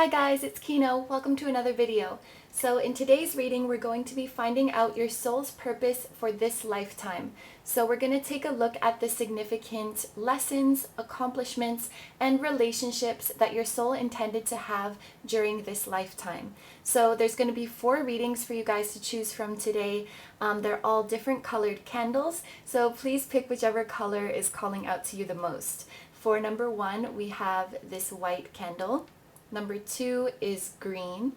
Hi guys, it's Kino. Welcome to another video. So in today's reading, we're going to be finding out your soul's purpose for this lifetime. So we're going to take a look at the significant lessons, accomplishments, and relationships that your soul intended to have during this lifetime. So there's going to be 4 readings for you guys to choose from today. They're all different colored candles, so please pick whichever color is calling out to you the most. For number 1, we have this white candle. Number 2 is green.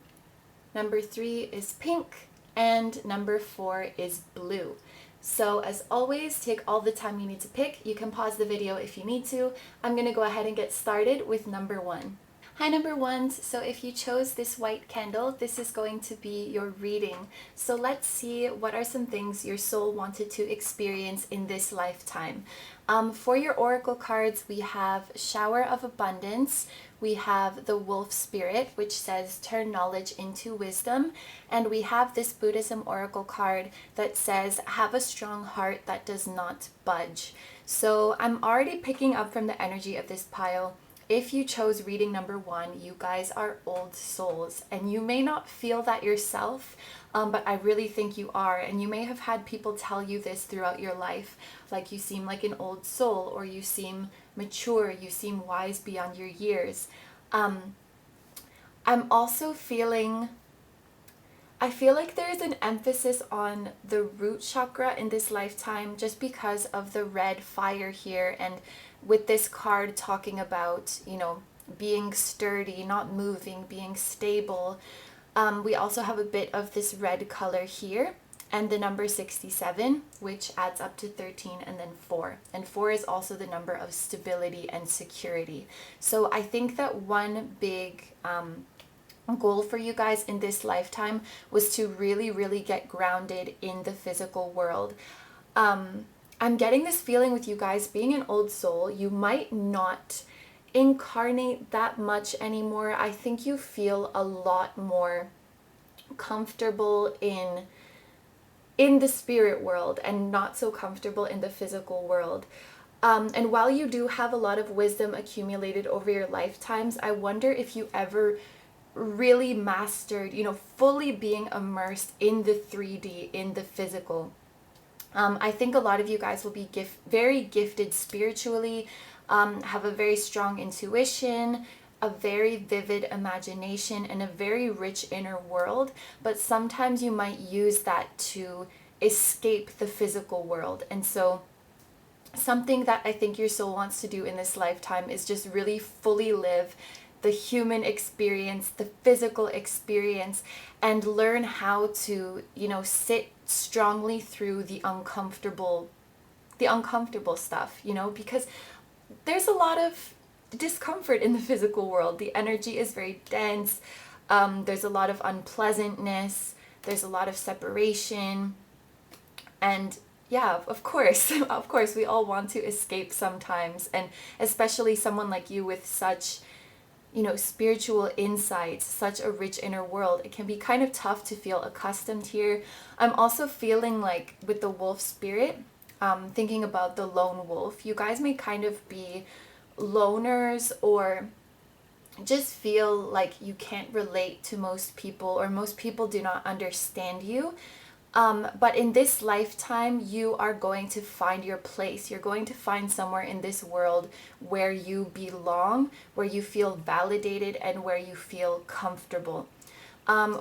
Number 3 is pink. And number 4 is blue. So as always, take all the time you need to pick. You can pause the video if you need to. I'm going to go ahead and get started with number 1. Hi number 1s, so if you chose this white candle, this is going to be your reading. So let's see what are some things your soul wanted to experience in this lifetime. For your oracle cards, we have Shower of Abundance, we have the Wolf Spirit, which says turn knowledge into wisdom, and we have this Buddhism oracle card that says have a strong heart that does not budge. So I'm already picking up from the energy of this pile. If you chose reading number 1, you guys are old souls, and you may not feel that yourself, but I really think you are, and you may have had people tell you this throughout your life, like you seem like an old soul, or you seem mature, you seem wise beyond your years. I'm also feeling, I feel like there's an emphasis on the root chakra in this lifetime just because of the red fire here, and with this card talking about, being sturdy, not moving, being stable. We also have a bit of this red color here, and the number 67, which adds up to 13, and then 4. And 4 is also the number of stability and security. So I think that one big goal for you guys in this lifetime was to really get grounded in the physical world. I'm getting this feeling with you guys being an old soul, you might not incarnate that much anymore. I think you feel a lot more comfortable in the spirit world and not so comfortable in the physical world. And while you do have a lot of wisdom accumulated over your lifetimes, I wonder if you ever really mastered, fully being immersed in the 3D, in the physical. I think a lot of you guys will be very gifted spiritually, have a very strong intuition, a very vivid imagination, and a very rich inner world, but sometimes you might use that to escape the physical world. And so something that I think your soul wants to do in this lifetime is just really fully live the human experience, the physical experience, and learn how to, sit strongly through the uncomfortable stuff, because there's a lot of discomfort in the physical world. The energy is very dense. There's a lot of unpleasantness. There's a lot of separation. And yeah, of course, we all want to escape sometimes. And especially someone like you with such spiritual insights, such a rich inner world, it can be kind of tough to feel accustomed here. I'm also feeling like with the wolf spirit, thinking about the lone wolf, you guys may kind of be loners or just feel like you can't relate to most people, or most people do not understand you. But in this lifetime, you are going to find your place. You're going to find somewhere in this world where you belong, where you feel validated, and where you feel comfortable.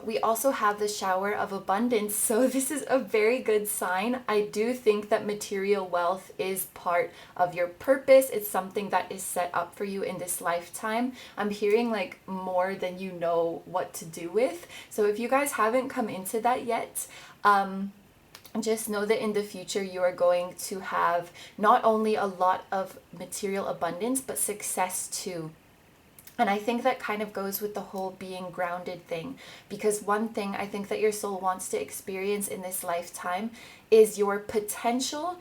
We also have the Shower of Abundance, so this is a very good sign. I do think that material wealth is part of your purpose. It's something that is set up for you in this lifetime. I'm hearing like more than you know what to do with. So if you guys haven't come into that yet, just know that in the future you are going to have not only a lot of material abundance, but success too. And I think that kind of goes with the whole being grounded thing, because one thing I think that your soul wants to experience in this lifetime is your potential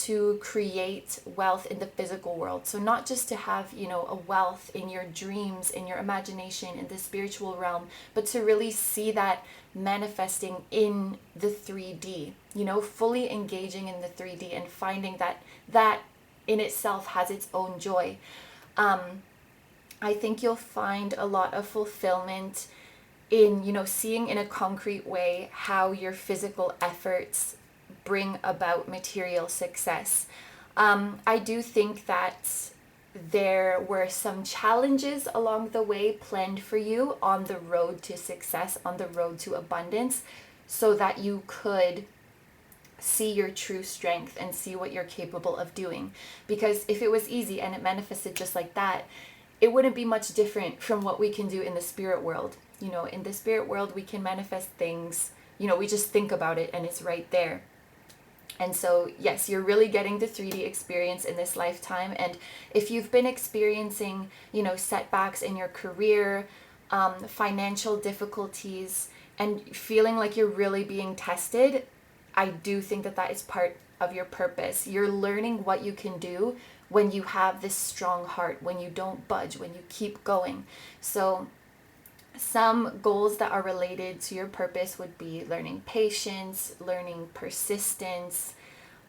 to create wealth in the physical world. So not just to have, a wealth in your dreams, in your imagination, in the spiritual realm, but to really see that manifesting in the 3D, fully engaging in the 3D and finding that in itself has its own joy. I think you'll find a lot of fulfillment in, seeing in a concrete way how your physical efforts bring about material success. I do think that there were some challenges along the way planned for you on the road to success, on the road to abundance, so that you could see your true strength and see what you're capable of doing. Because if it was easy and it manifested just like that, it wouldn't be much different from what we can do in the spirit world. In the spirit world, we can manifest things, we just think about it and it's right there. And so, yes, you're really getting the 3D experience in this lifetime. And if you've been experiencing, setbacks in your career, financial difficulties, and feeling like you're really being tested, I do think that that is part of your purpose. You're learning what you can do when you have this strong heart, when you don't budge, when you keep going. So some goals that are related to your purpose would be learning patience, learning persistence,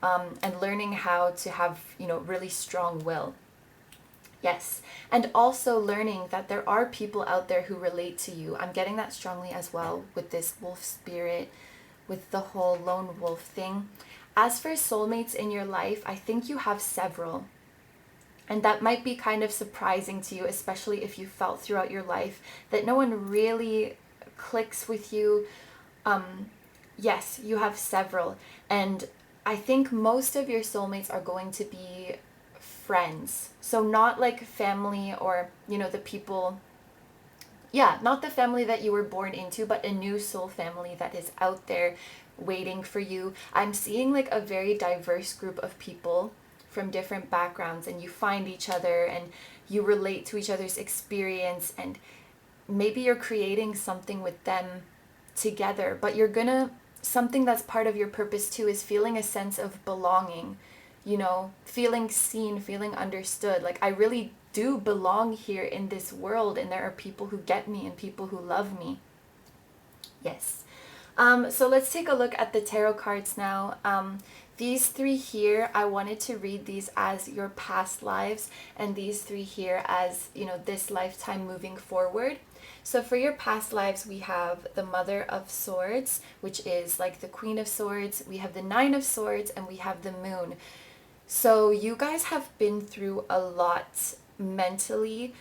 and learning how to have, really strong will. Yes. And also learning that there are people out there who relate to you. I'm getting that strongly as well with this wolf spirit, with the whole lone wolf thing. As for soulmates in your life, I think you have several. And that might be kind of surprising to you, especially if you felt throughout your life that no one really clicks with you. Yes, you have several. And I think most of your soulmates are going to be friends. So not like family or, the people, not the family that you were born into, but a new soul family that is out there waiting for you. I'm seeing like a very diverse group of people from different backgrounds, and you find each other and you relate to each other's experience, and maybe you're creating something with them together. But something that's part of your purpose too is feeling a sense of belonging, feeling seen, feeling understood. Like, I really do belong here in this world, and there are people who get me and people who love me. Yes. So let's take a look at the tarot cards now. These 3 here, I wanted to read these as your past lives, and these 3 here as, this lifetime moving forward. So for your past lives, we have the Mother of Swords, which is like the Queen of Swords. We have the 9 of Swords, and we have the Moon. So you guys have been through a lot mentally.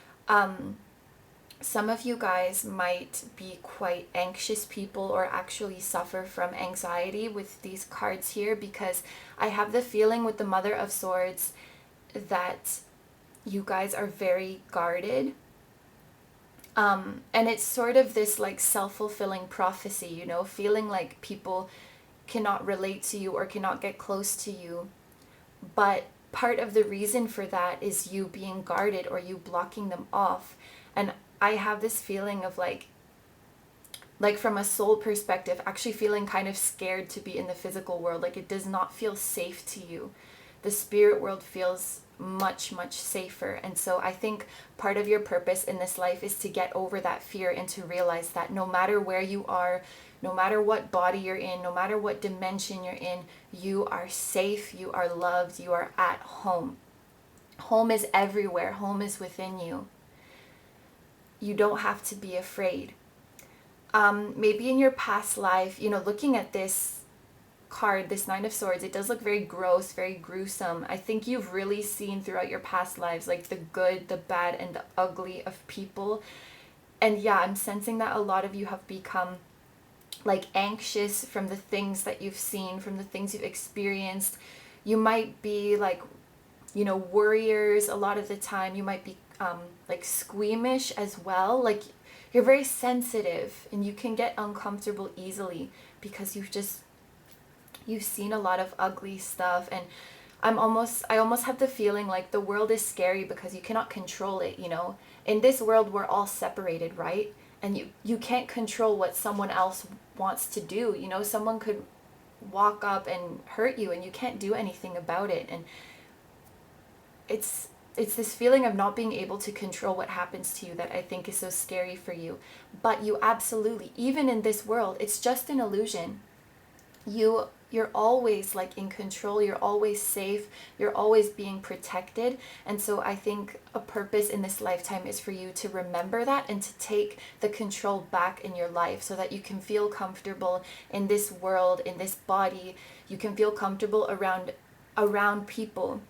Some of you guys might be quite anxious people or actually suffer from anxiety with these cards here, because I have the feeling with the Mother of Swords that you guys are very guarded. And it's sort of this like self-fulfilling prophecy, feeling like people cannot relate to you or cannot get close to you. But part of the reason for that is you being guarded or you blocking them off. And I have this feeling of like from a soul perspective, actually feeling kind of scared to be in the physical world. Like, it does not feel safe to you. The spirit world feels much, much safer. And so I think part of your purpose in this life is to get over that fear and to realize that no matter where you are, no matter what body you're in, no matter what dimension you're in, you are safe, you are loved, you are at home. Home is everywhere. Home is within you. You don't have to be afraid. Maybe in your past life, looking at this card, this 9 of Swords, it does look very gross, very gruesome. I think you've really seen throughout your past lives, like the good, the bad, and the ugly of people. And yeah, I'm sensing that a lot of you have become like anxious from the things that you've seen, from the things you've experienced. You might be like, worriers a lot of the time. You might be like squeamish as well. Like, you're very sensitive and you can get uncomfortable easily because you've seen a lot of ugly stuff. And I almost have the feeling like the world is scary because you cannot control it. In this world, we're all separated, right? And you can't control what someone else wants to do. Someone could walk up and hurt you and you can't do anything about it. And it's this feeling of not being able to control what happens to you that I think is so scary for you. But you absolutely, even in this world, it's just an illusion. You you're always like in control, you're always safe, you're always being protected. And so I think a purpose in this lifetime is for you to remember that and to take the control back in your life so that you can feel comfortable in this world, in this body. You can feel comfortable around people.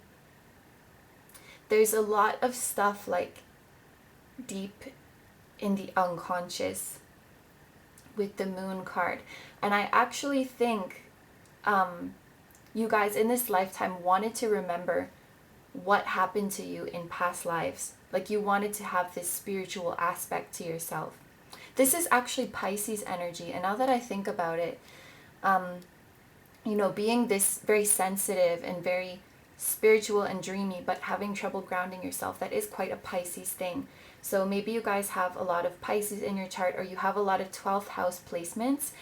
There's a lot of stuff like deep in the unconscious with the moon card. And I actually think you guys in this lifetime wanted to remember what happened to you in past lives. Like you wanted to have this spiritual aspect to yourself. This is actually Pisces energy. And now that I think about it, you know, being this very sensitive and very spiritual and dreamy, but having trouble grounding yourself, that is quite a Pisces thing. So maybe you guys have a lot of Pisces in your chart, or you have a lot of 12th house placements,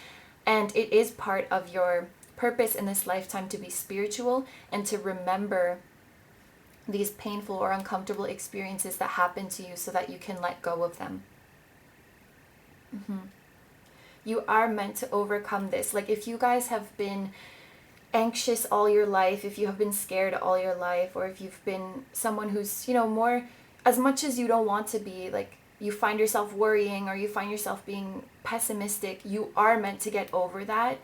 and it is part of your purpose in this lifetime to be spiritual and to remember these painful or uncomfortable experiences that happen to you so that you can let go of them. You are meant to overcome this. Like if you guys have been anxious all your life, if you have been scared all your life, or if you've been someone who's, you know, more, as much as you don't want to be, like you find yourself worrying or you find yourself being pessimistic, you are meant to get over that.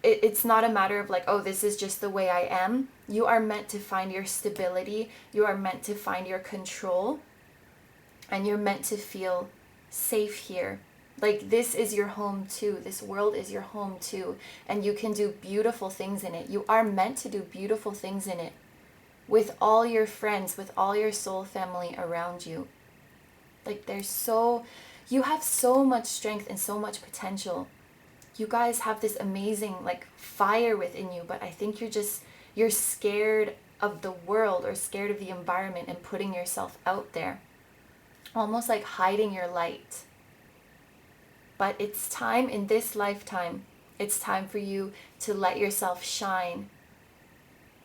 It's not a matter of like, oh, this is just the way I am. You are meant to find your stability. You are meant to find your control. And you're meant to feel safe here. Like this is your home too. This world is your home too. And you can do beautiful things in it. You are meant to do beautiful things in it. With all your friends, with all your soul family around you. Like you have so much strength and so much potential. You guys have this amazing like fire within you, but I think you're scared of the world or scared of the environment and putting yourself out there. Almost like hiding your light. But it's time in this lifetime, it's time for you to let yourself shine,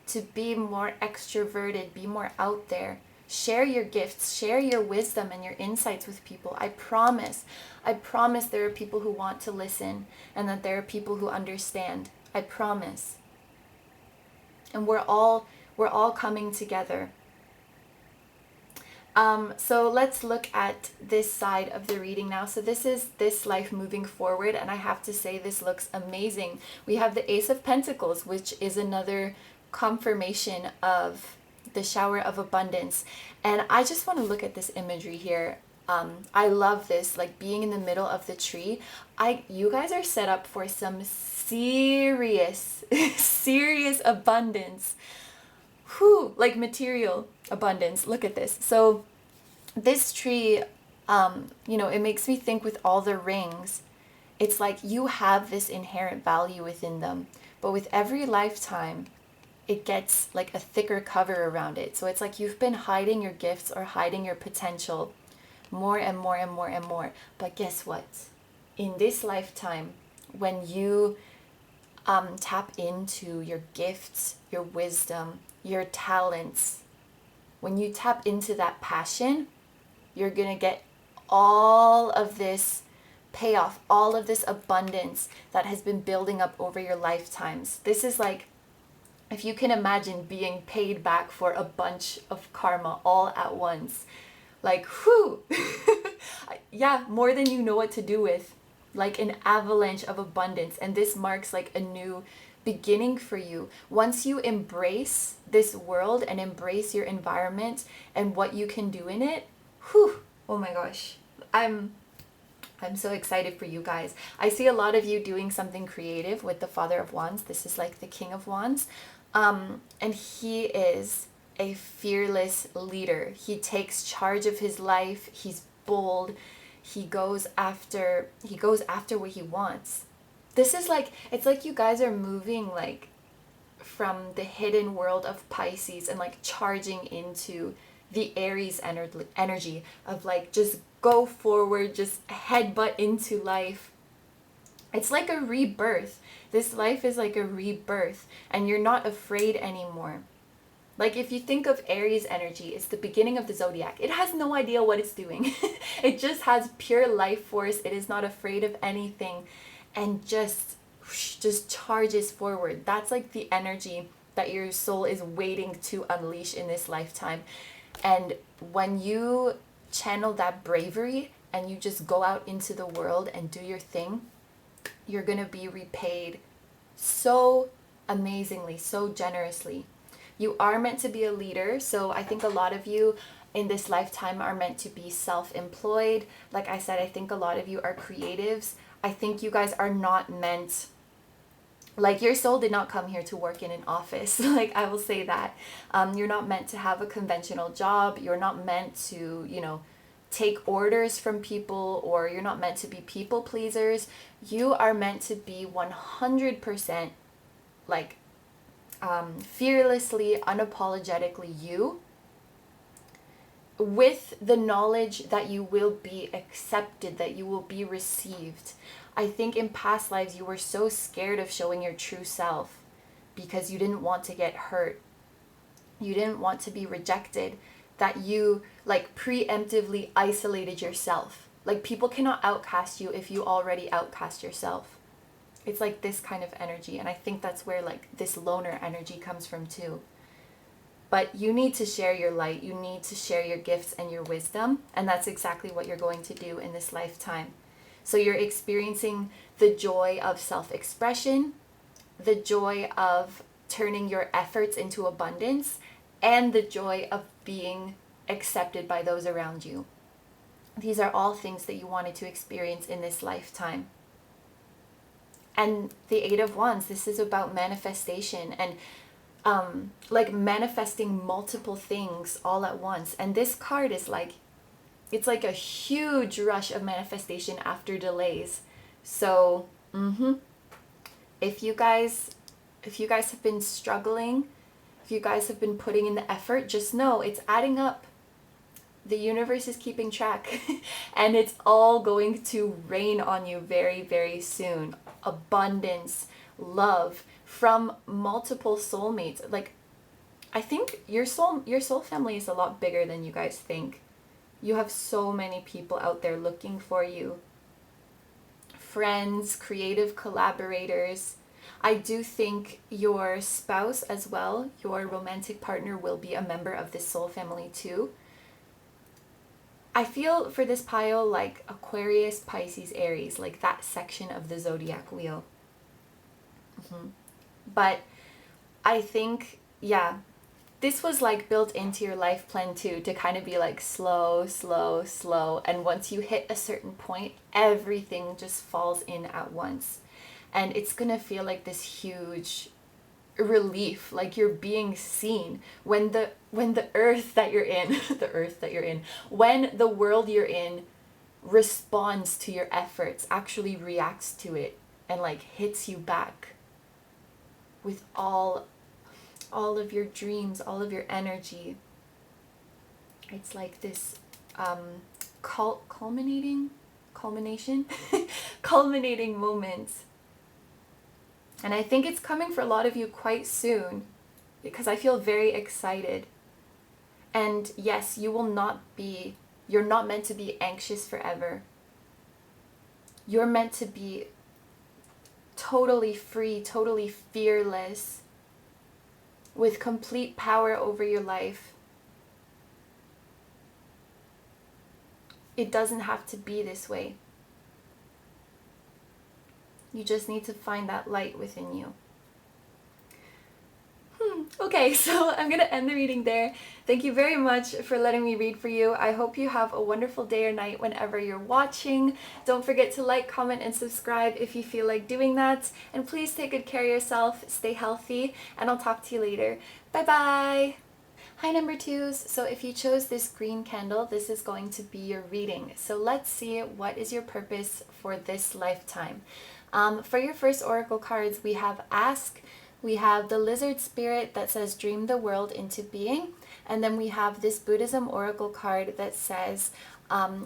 to be more extroverted, be more out there. Share your gifts, share your wisdom and your insights with people. I promise there are people who want to listen and that there are people who understand. I promise. And we're all coming together. So let's look at this side of the reading now. So this is this life moving forward, and I have to say this looks amazing. We have the Ace of Pentacles, which is another confirmation of the shower of abundance. And I just want to look at this imagery here. I love this, like being in the middle of the tree. You guys are set up for some serious abundance. Like material abundance. Look at this. So this tree, you know, it makes me think with all the rings, it's like you have this inherent value within them, but with every lifetime, it gets like a thicker cover around it. So it's like you've been hiding your gifts or hiding your potential more and more and more and more. But guess what? In this lifetime, when you tap into your gifts, your wisdom, your talents, when you tap into that passion, you're going to get all of this payoff, all of this abundance that has been building up over your lifetimes. This is like, if you can imagine being paid back for a bunch of karma all at once. Like, yeah, more than you know what to do with. Like an avalanche of abundance. And this marks like a new beginning for you. Once you embrace this world and embrace your environment and what you can do in it, oh my gosh. I'm so excited for you guys. I see a lot of you doing something creative with the Father of Wands. This is like the King of Wands. And he is a fearless leader. He takes charge of his life. He's bold. He goes after what he wants. This is like, it's like you guys are moving like from the hidden world of Pisces and like charging into the Aries energy of like, just go forward, just headbutt into life. It's like a rebirth. This life is like a rebirth, and you're not afraid anymore. Like if you think of Aries energy, it's the beginning of the zodiac. It has no idea what it's doing. It just has pure life force. It is not afraid of anything. And just, just charges forward. That's like the energy that your soul is waiting to unleash in this lifetime. And when you channel that bravery and you just go out into the world and do your thing, you're going to be repaid so amazingly, so generously. You are meant to be a leader. So I think a lot of you in this lifetime are meant to be self-employed. Like I said, I think a lot of you are creatives. I think you guys are not meant, like your soul did not come here to work in an office. Like I will say that. You're not meant to have a conventional job. You're not meant to, take orders from people, or you're not meant to be people pleasers. You are meant to be 100% like fearlessly, unapologetically you, with the knowledge that you will be accepted, that you will be received. I think in past lives you were so scared of showing your true self because you didn't want to get hurt. You didn't want to be rejected, that you like preemptively isolated yourself. Like people cannot outcast you if you already outcast yourself. It's like this kind of energy. And I think that's where like this loner energy comes from too. But you need to share your light. You need to share your gifts and your wisdom. And that's exactly what you're going to do in this lifetime. So you're experiencing the joy of self-expression, the joy of turning your efforts into abundance, and the joy of being accepted by those around you. These are all things that you wanted to experience in this lifetime. And the Eight of Wands, this is about manifestation and like manifesting multiple things all at once. And this card is like, it's like a huge rush of manifestation after delays. So if you guys have been struggling, if you guys have been putting in the effort, just know it's adding up. The universe is keeping track and it's all going to rain on you very, very soon. Abundance, love from multiple soulmates. Like, I think your soul family is a lot bigger than you guys think. You have so many people out there looking for you. Friends, creative collaborators. I do think your spouse as well, your romantic partner, will be a member of this soul family too. I feel for this pile like Aquarius, Pisces, Aries, like that section of the zodiac wheel. But I think, yeah, this was like built into your life plan too, to kind of be like slow, slow, slow. And once you hit a certain point, everything just falls in at once. And it's going to feel like this huge relief, like you're being seen when the earth that you're in, when the world you're in responds to your efforts, actually reacts to it and like hits you back with all of your dreams, all of your energy. It's like this culminating moment. And I think it's coming for a lot of you quite soon, because I feel very excited. And yes, you're not meant to be anxious forever. You're meant to be totally free, totally fearless, with complete power over your life. It doesn't have to be this way. You just need to find that light within you. Okay, so I'm going to end the reading there. Thank you very much for letting me read for you. I hope you have a wonderful day or night whenever you're watching. Don't forget to like, comment, and subscribe if you feel like doing that. And please take good care of yourself, stay healthy, and I'll talk to you later. Bye-bye! Hi, number twos. So if you chose this green candle, this is going to be your reading. So let's see, what is your purpose for this lifetime? For your first oracle cards, we have Ask. We have the lizard spirit that says dream the world into being. And then we have this Buddhism oracle card that says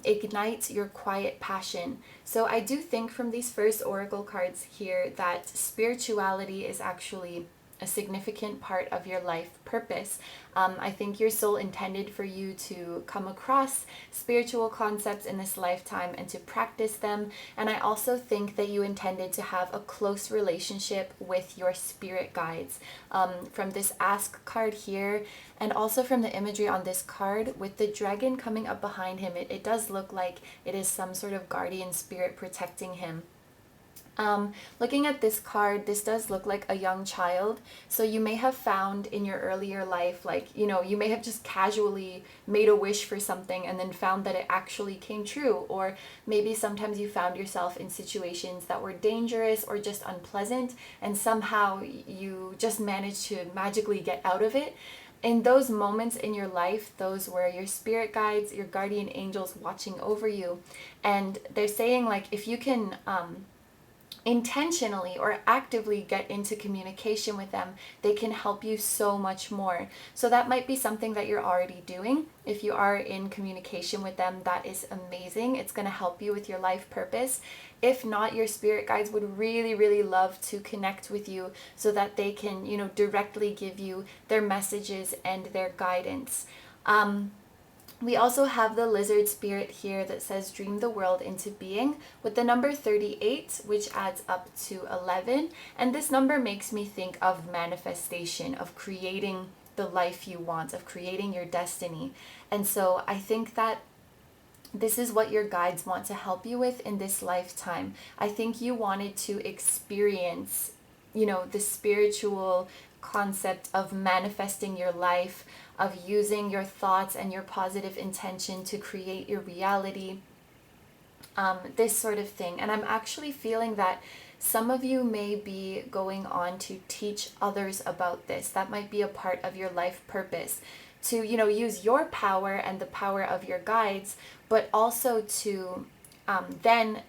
ignite your quiet passion. So I do think from these first oracle cards here that spirituality is actually a significant part of your life purpose. I think your soul intended for you to come across spiritual concepts in this lifetime and to practice them. And I also think that you intended to have a close relationship with your spirit guides. From this ask card here, and also from the imagery on this card with the dragon coming up behind him, it does look like it is some sort of guardian spirit protecting him. Looking at this card, this does look like a young child. So you may have found in your earlier life, like, you may have just casually made a wish for something and then found that it actually came true. Or maybe sometimes you found yourself in situations that were dangerous or just unpleasant, and somehow you just managed to magically get out of it. In those moments in your life, those were your spirit guides, your guardian angels watching over you. And they're saying, like, if you can intentionally or actively get into communication with them, they can help you so much more. So that might be something that you're already doing. If you are in communication with them, that is amazing. It's going to help you with your life purpose. If not, your spirit guides would really, really love to connect with you so that they can, directly give you their messages and their guidance. We also have the lizard spirit here that says dream the world into being with the number 38, which adds up to 11. And this number makes me think of manifestation, of creating the life you want, of creating your destiny. And so I think that this is what your guides want to help you with in this lifetime. I think you wanted to experience, the spiritual concept of manifesting your life, of using your thoughts and your positive intention to create your reality, this sort of thing. And I'm actually feeling that some of you may be going on to teach others about this. That might be a part of your life purpose, to use your power and the power of your guides, but also to then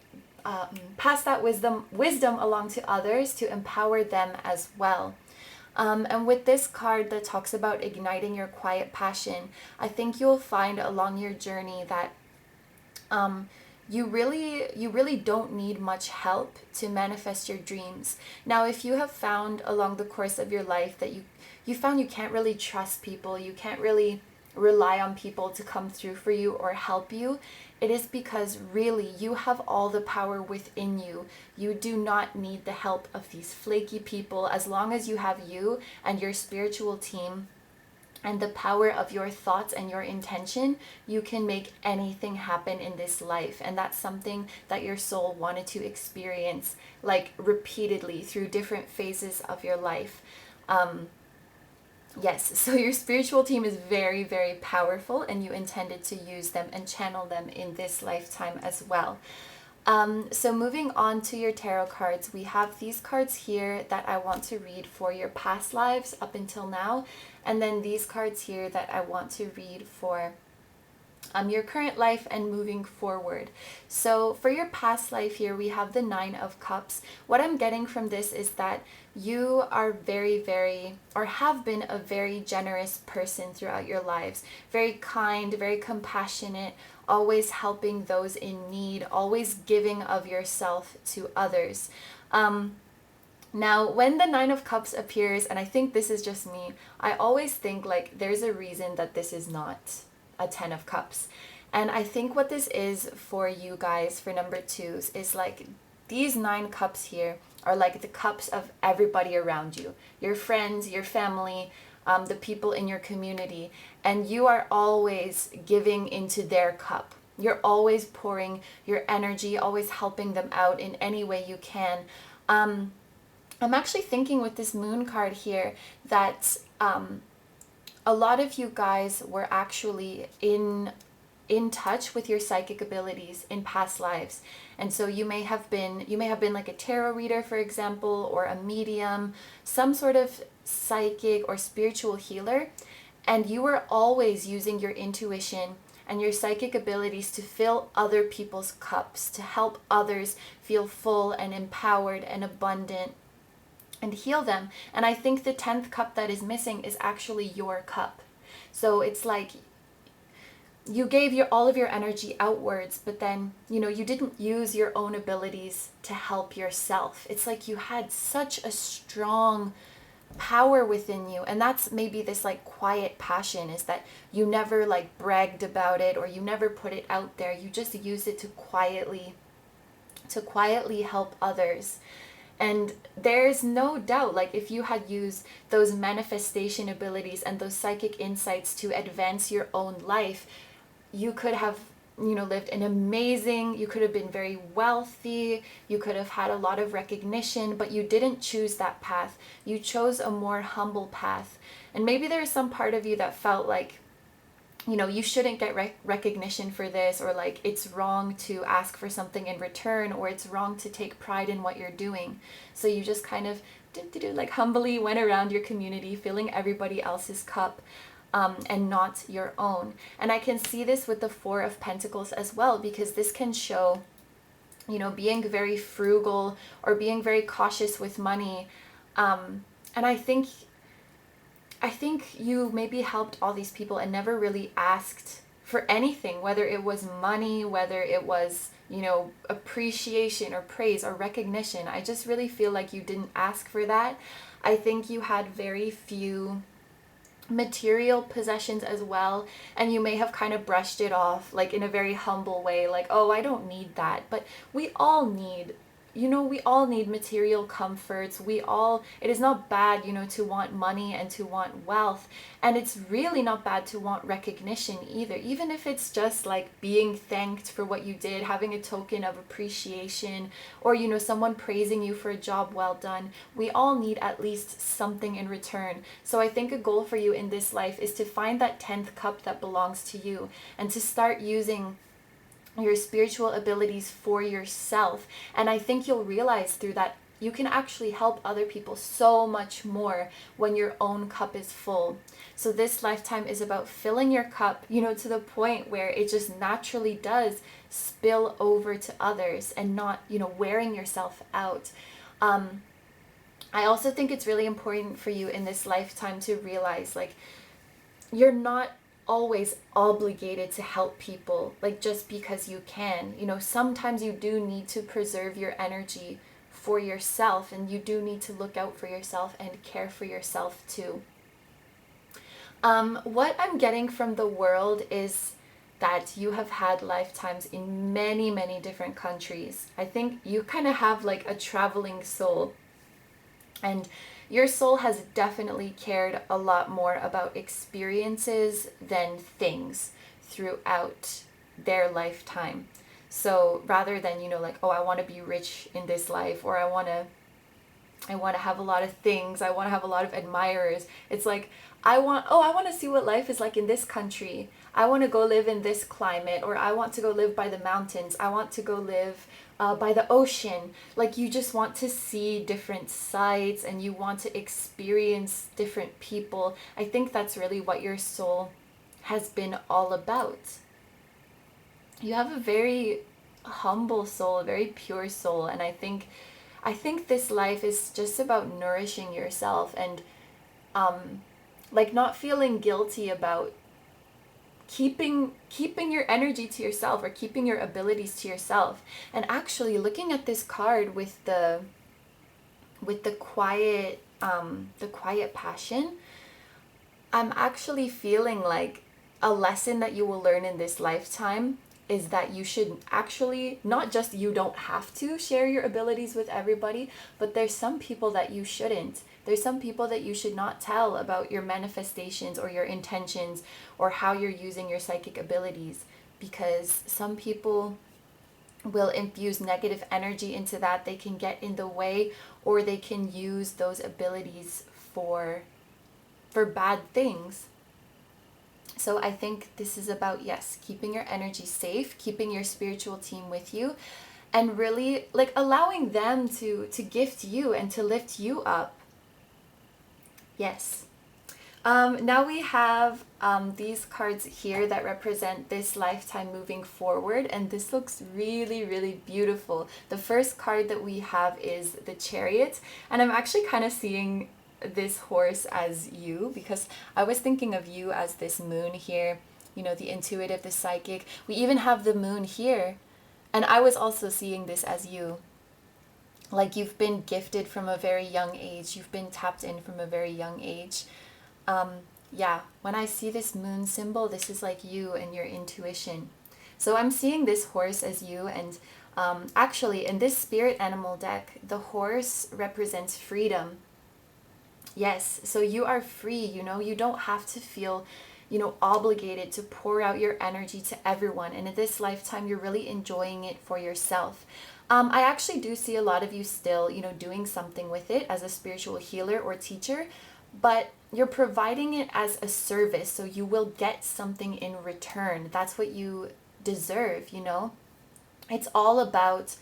pass that wisdom along to others, to empower them as well. And with this card that talks about igniting your quiet passion, I think you'll find along your journey that you really don't need much help to manifest your dreams. Now, if you have found along the course of your life that you found you can't really trust people, you can't really rely on people to come through for you or help you, it is because really you have all the power within you. You do not need the help of these flaky people. As long as you have you and your spiritual team and the power of your thoughts and your intention, you can make anything happen in this life. And that's something that your soul wanted to experience, like, repeatedly through different phases of your life. Yes, so your spiritual team is very, very powerful, and you intended to use them and channel them in this lifetime as well. So moving on to your tarot cards, we have these cards here that I want to read for your past lives up until now, and then these cards here that I want to read for your current life and moving forward. So for your past life here, we have the 9 of Cups. What I'm getting from this is that you are very, very, or have been a very generous person throughout your lives. Very kind, very compassionate, always helping those in need, always giving of yourself to others. Now, when the 9 of Cups appears, and I think this is just me, I always think like there's a reason that this is not a 10 of Cups. And I think what this is for you guys, for number 2s, is like these 9 cups here are like the cups of everybody around you, your friends, your family, the people in your community, and you are always giving into their cup. You're always pouring your energy, always helping them out in any way you can. I'm actually thinking with this moon card here that a lot of you guys were actually in touch with your psychic abilities in past lives. And so you may have been like a tarot reader, for example, or a medium, some sort of psychic or spiritual healer, and you were always using your intuition and your psychic abilities to fill other people's cups, to help others feel full and empowered and abundant and heal them. And I think the 10th cup that is missing is actually your cup. So it's like you gave all of your energy outwards, but then, you didn't use your own abilities to help yourself. It's like you had such a strong power within you. And that's maybe this like quiet passion, is that you never like bragged about it, or you never put it out there. You just use it to quietly help others. And there's no doubt, like if you had used those manifestation abilities and those psychic insights to advance your own life, you could have, lived an amazing, you could have been very wealthy, you could have had a lot of recognition, but you didn't choose that path. You chose a more humble path. And maybe there's some part of you that felt like, you shouldn't get recognition for this, or like it's wrong to ask for something in return, or it's wrong to take pride in what you're doing. So you just kind of like humbly went around your community, filling everybody else's cup, and not your own. And I can see this with the Four of Pentacles as well, because this can show, being very frugal or being very cautious with money. And I think you maybe helped all these people and never really asked for anything, whether it was money, whether it was, appreciation or praise or recognition. I just really feel like you didn't ask for that. I think you had very few material possessions as well, and you may have kind of brushed it off like in a very humble way, like, oh, I don't need that. But we all need material comforts. It is not bad, to want money and to want wealth. And it's really not bad to want recognition either, even if it's just like being thanked for what you did, having a token of appreciation, or, someone praising you for a job well done. We all need at least something in return. So I think a goal for you in this life is to find that 10th cup that belongs to you, and to start using your spiritual abilities for yourself. And I think you'll realize through that you can actually help other people so much more when your own cup is full. So this lifetime is about filling your cup, to the point where it just naturally does spill over to others, and not, wearing yourself out. I also think it's really important for you in this lifetime to realize, like, you're not always obligated to help people, like, just because you can. Sometimes you do need to preserve your energy for yourself, and you do need to look out for yourself and care for yourself too. What I'm getting from the world is that you have had lifetimes in many, many different countries. I think you kind of have like a traveling soul, and your soul has definitely cared a lot more about experiences than things throughout their lifetime. So rather than, like, oh, I want to be rich in this life, or I want to have a lot of things, I want to have a lot of admirers. It's like, I want to see what life is like in this country. I want to go live in this climate, or I want to go live by the mountains. I want to go live by the ocean. Like, you just want to see different sights, and you want to experience different people. I think that's really what your soul has been all about. You have a very humble soul, a very pure soul, and I think this life is just about nourishing yourself, and like not feeling guilty about keeping your energy to yourself, or keeping your abilities to yourself. And actually, looking at this card with the quiet passion, I'm actually feeling like a lesson that you will learn in this lifetime is that you should actually, not just, you don't have to share your abilities with everybody, but there's some people that you shouldn't. There's some people that you should not tell about your manifestations or your intentions or how you're using your psychic abilities, because some people will infuse negative energy into that. They can get in the way, or they can use those abilities for bad things. So I think this is about, yes, keeping your energy safe, keeping your spiritual team with you, and really like allowing them to gift you and to lift you up. Yes. Now we have these cards here that represent this lifetime moving forward, and this looks really, really beautiful. The first card that we have is the Chariot, and I'm actually kind of seeing this horse as you, because I was thinking of you as this moon here, the intuitive, the psychic. We even have the moon here, and I was also seeing this as you. like you've been gifted from a very young age. You've been tapped in from a very young age. Yeah, when I see this moon symbol, this is like you and your intuition. So I'm seeing this horse as you, and actually in this spirit animal deck, the horse represents freedom. Yes, so you are free, you know, you don't have to feel, you know, obligated to pour out your energy to everyone. And in this lifetime, you're really enjoying it for yourself. I actually do see a lot of you still, you know, doing something with it as a spiritual healer or teacher, but you're providing it as a service, so you will get something in return. That's what you deserve, you know? It's all about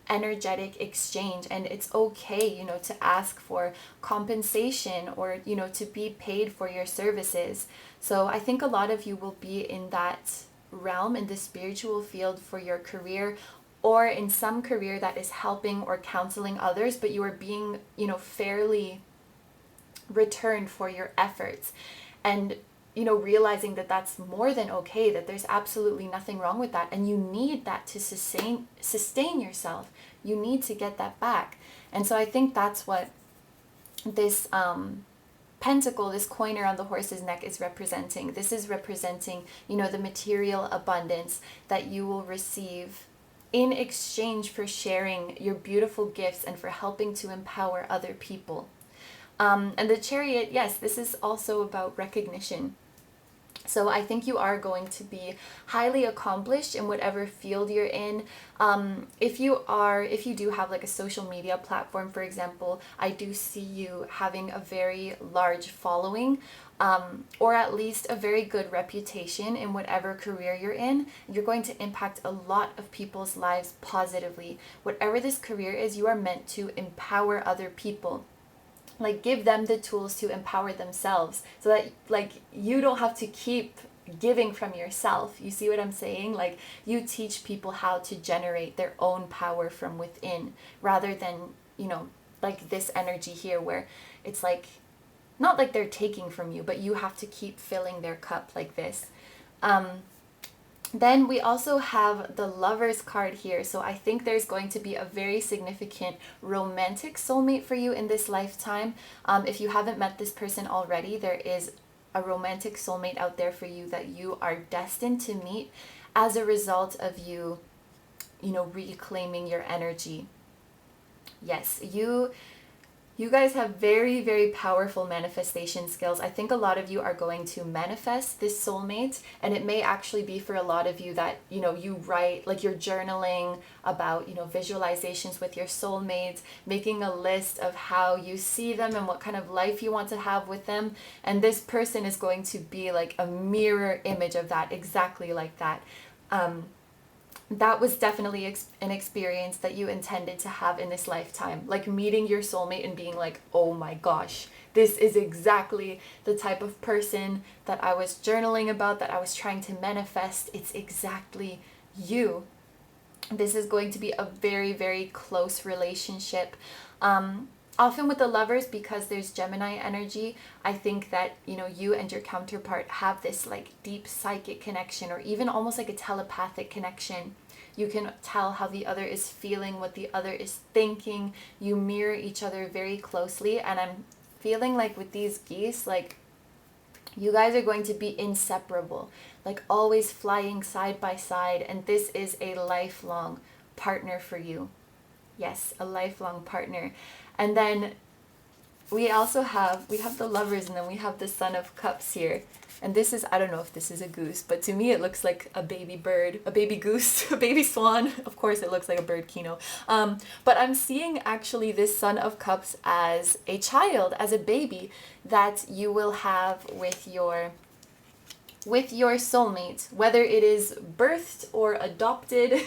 energetic exchange, and it's okay, you know, to ask for compensation or, you know, to be paid for your services. So I think a lot of you will be in that realm in the spiritual field for your career, or in some career that is helping or counseling others, but you are being, you know, fairly returned for your efforts. And you know, realizing that that's more than okay, that there's absolutely nothing wrong with that, and you need that to sustain yourself. You need to get that back. And so I think that's what this pentacle, this coin around the horse's neck, is representing. This is representing, you know, the material abundance that you will receive in exchange for sharing your beautiful gifts and for helping to empower other people. And the chariot, yes, this is also about recognition. So I think you are going to be highly accomplished in whatever field you're in. If you do have like a social media platform, for example, I do see you having a very large following, or at least a very good reputation in whatever career you're in. You're going to impact a lot of people's lives positively. Whatever this career is, you are meant to empower other people. Like, give them the tools to empower themselves, so that like you don't have to keep giving from yourself. You see what I'm saying? Like, you teach people how to generate their own power from within, rather than, you know, like this energy here where it's like not like they're taking from you, but you have to keep filling their cup like this. Then we also have the Lovers card here. So I think there's going to be a very significant romantic soulmate for you in this lifetime. If you haven't met this person already, there is a romantic soulmate out there for you that you are destined to meet as a result of you, you know, reclaiming your energy. Yes, you guys have very, very powerful manifestation skills. I think a lot of you are going to manifest this soulmate, and it may actually be for a lot of you that, you know, you write, like you're journaling about, you know, visualizations with your soulmates, making a list of how you see them and what kind of life you want to have with them. And this person is going to be like a mirror image of that, exactly like that. That was definitely an experience that you intended to have in this lifetime. Like meeting your soulmate and being like, oh my gosh, this is exactly the type of person that I was journaling about, that I was trying to manifest. It's exactly you. This is going to be a very, very close relationship. Often with the Lovers, because there's Gemini energy, I think that, you know, you and your counterpart have this like deep psychic connection, or even almost like a telepathic connection. You can tell how the other is feeling, what the other is thinking. You mirror each other very closely, and I'm feeling like with these geese, like you guys are going to be inseparable, like always flying side by side, and this is a lifelong partner for you. Yes, a lifelong partner. And then we have the Lovers, and then we have the Son of Cups here. And this is, I don't know if this is a goose, but to me it looks like a baby bird, a baby goose, a baby swan. Of course it looks like a bird, Kino. But I'm seeing actually this Son of Cups as a child, as a baby that you will have with your soulmate, whether it is birthed or adopted.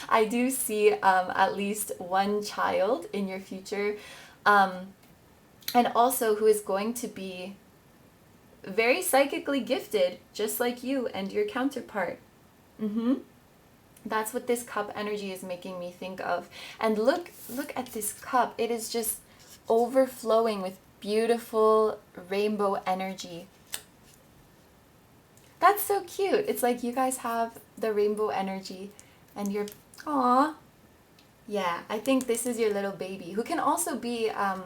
I do see at least one child in your future, and also who is going to be very psychically gifted, just like you and your counterpart. That's what this cup energy is making me think of. And look at this cup. It is just overflowing with beautiful rainbow energy. That's so cute. It's like you guys have the rainbow energy, and you're, aw, Yeah, I think this is your little baby who can also be a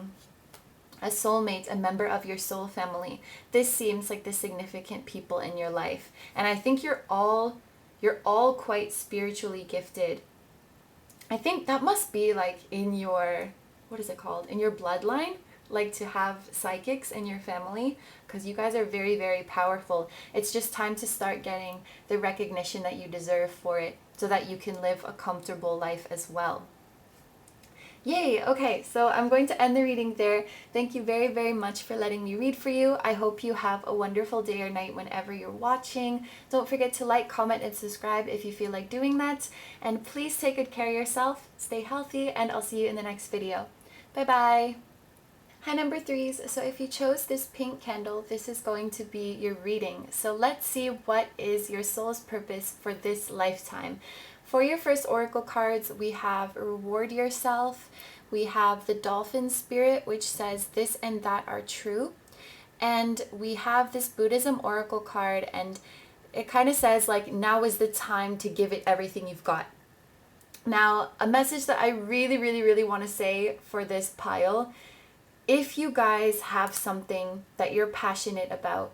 soulmate, a member of your soul family. This seems like the significant people in your life. And I think you're all quite spiritually gifted. I think that must be like in your, what is it called? In your bloodline, like to have psychics in your family, because you guys are very, very powerful. It's just time to start getting the recognition that you deserve for it so that you can live a comfortable life as well. Yay! Okay, so I'm going to end the reading there. Thank you very, very much for letting me read for you. I hope you have a wonderful day or night whenever you're watching. Don't forget to like, comment, and subscribe if you feel like doing that. And please take good care of yourself, stay healthy, and I'll see you in the next video. Bye-bye! Hi number threes, so if you chose this pink candle, this is going to be your reading. So let's see what is your soul's purpose for this lifetime. For your first oracle cards, we have Reward Yourself, we have the Dolphin Spirit, which says this and that are true, and we have this Buddhism oracle card, and it kind of says like, now is the time to give it everything you've got. Now, a message that I really, really, really want to say for this pile: if you guys have something that you're passionate about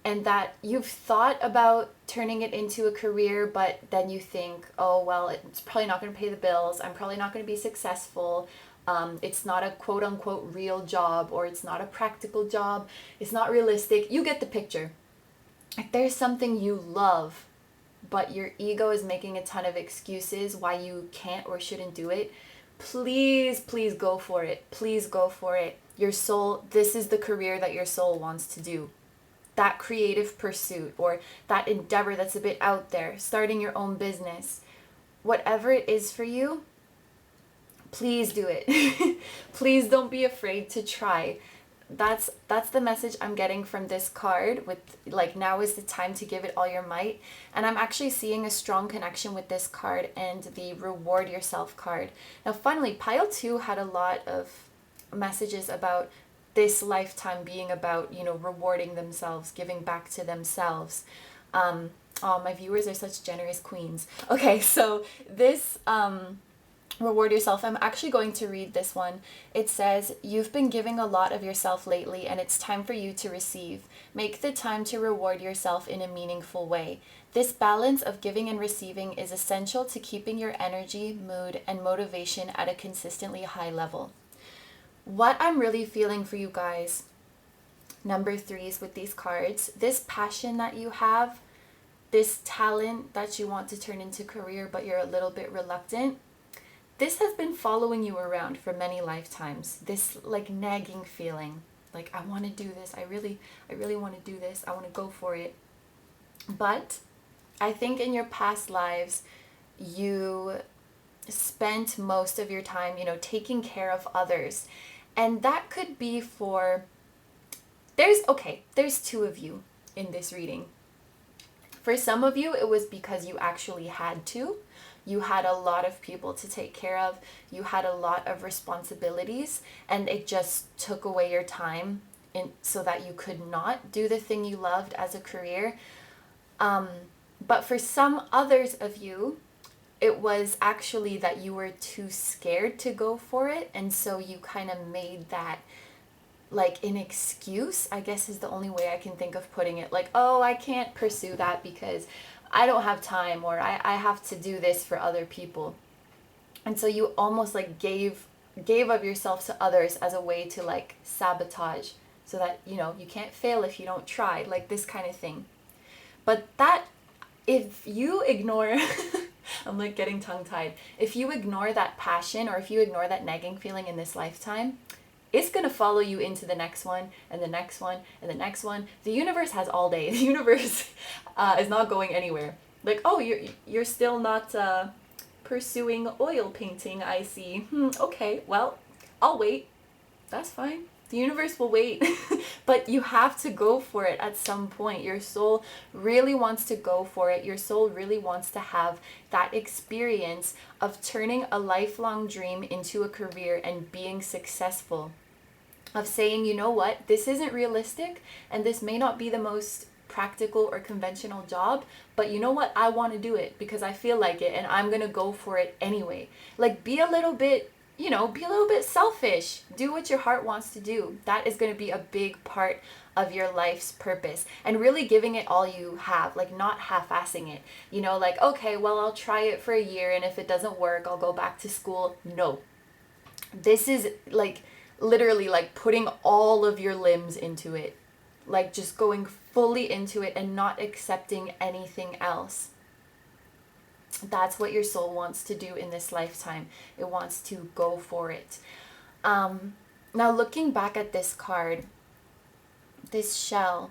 and that you've thought about turning it into a career, but then you think, oh, well, it's probably not going to pay the bills, I'm probably not going to be successful, it's not a quote-unquote real job, or it's not a practical job, it's not realistic, you get the picture. If there's something you love, but your ego is making a ton of excuses why you can't or shouldn't do it, please, please go for it. Please go for it. Your soul, this is the career that your soul wants to do. That creative pursuit or that endeavor that's a bit out there, starting your own business, whatever it is for you, please do it. Please don't be afraid to try. That's the message I'm getting from this card, with like, now is the time to give it all your might. And I'm actually seeing a strong connection with this card and the Reward Yourself card. Now funnily, pile 2 had a lot of messages about this lifetime being about, you know, rewarding themselves, giving back to themselves. Oh, my viewers are such generous queens. Okay, so this Reward Yourself, I'm actually going to read this one. It says, you've been giving a lot of yourself lately, and it's time for you to receive. Make the time to reward yourself in a meaningful way. This balance of giving and receiving is essential to keeping your energy, mood, and motivation at a consistently high level. What I'm really feeling for you guys, number threes, with these cards, this passion that you have, this talent that you want to turn into career, but you're a little bit reluctant, this has been following you around for many lifetimes. This like nagging feeling, like, I want to do this, I really want to do this, I want to go for it. But I think in your past lives, you spent most of your time, you know, taking care of others. And that could be for, there's 2 of you in this reading. For some of you, it was because you actually had to. You had a lot of people to take care of. You had a lot of responsibilities, and it just took away your time so that you could not do the thing you loved as a career. But for some others of you, it was actually that you were too scared to go for it, and so you kind of made that like an excuse, I guess is the only way I can think of putting it. Like, oh, I can't pursue that because I don't have time, or I have to do this for other people. And so you almost like gave of yourself to others as a way to like sabotage, so that, you know, you can't fail if you don't try, like this kind of thing. But that, if you ignore I'm like getting tongue-tied. If you ignore that passion, or if you ignore that nagging feeling in this lifetime, it's going to follow you into the next one, and the next one, and the next one. The universe has all day. The universe is not going anywhere. Like, oh, you're still not pursuing oil painting, I see. Okay, well, I'll wait. That's fine. The universe will wait. But you have to go for it at some point. Your soul really wants to go for it. Your soul really wants to have that experience of turning a lifelong dream into a career and being successful. Of saying, you know what, this isn't realistic, and this may not be the most practical or conventional job, but you know what? I want to do it because I feel like it and I'm going to go for it anyway. Like, be a little bit, be a little bit selfish. Do what your heart wants to do. That is going to be a big part of your life's purpose, and really giving it all you have, like not half-assing it, like, okay, well, I'll try it for a year, and if it doesn't work, I'll go back to school. No, this is like literally like putting all of your limbs into it, like just going fully into it and not accepting anything else. That's what your soul wants to do in this lifetime. It wants to go for it. Now, looking back at this card, this shell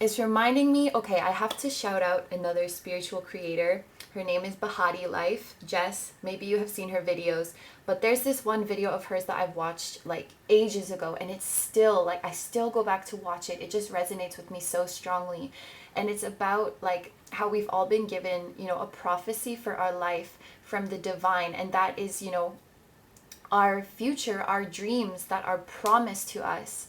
is reminding me, okay, I have to shout out another spiritual creator. Her name is Bahati Life, Jess. Maybe you have seen her videos, but there's this one video of hers that I've watched like ages ago, and it's still like, I still go back to watch it. It just resonates with me so strongly. And it's about like how we've all been given, a prophecy for our life from the divine, and that is, our future, our dreams that are promised to us.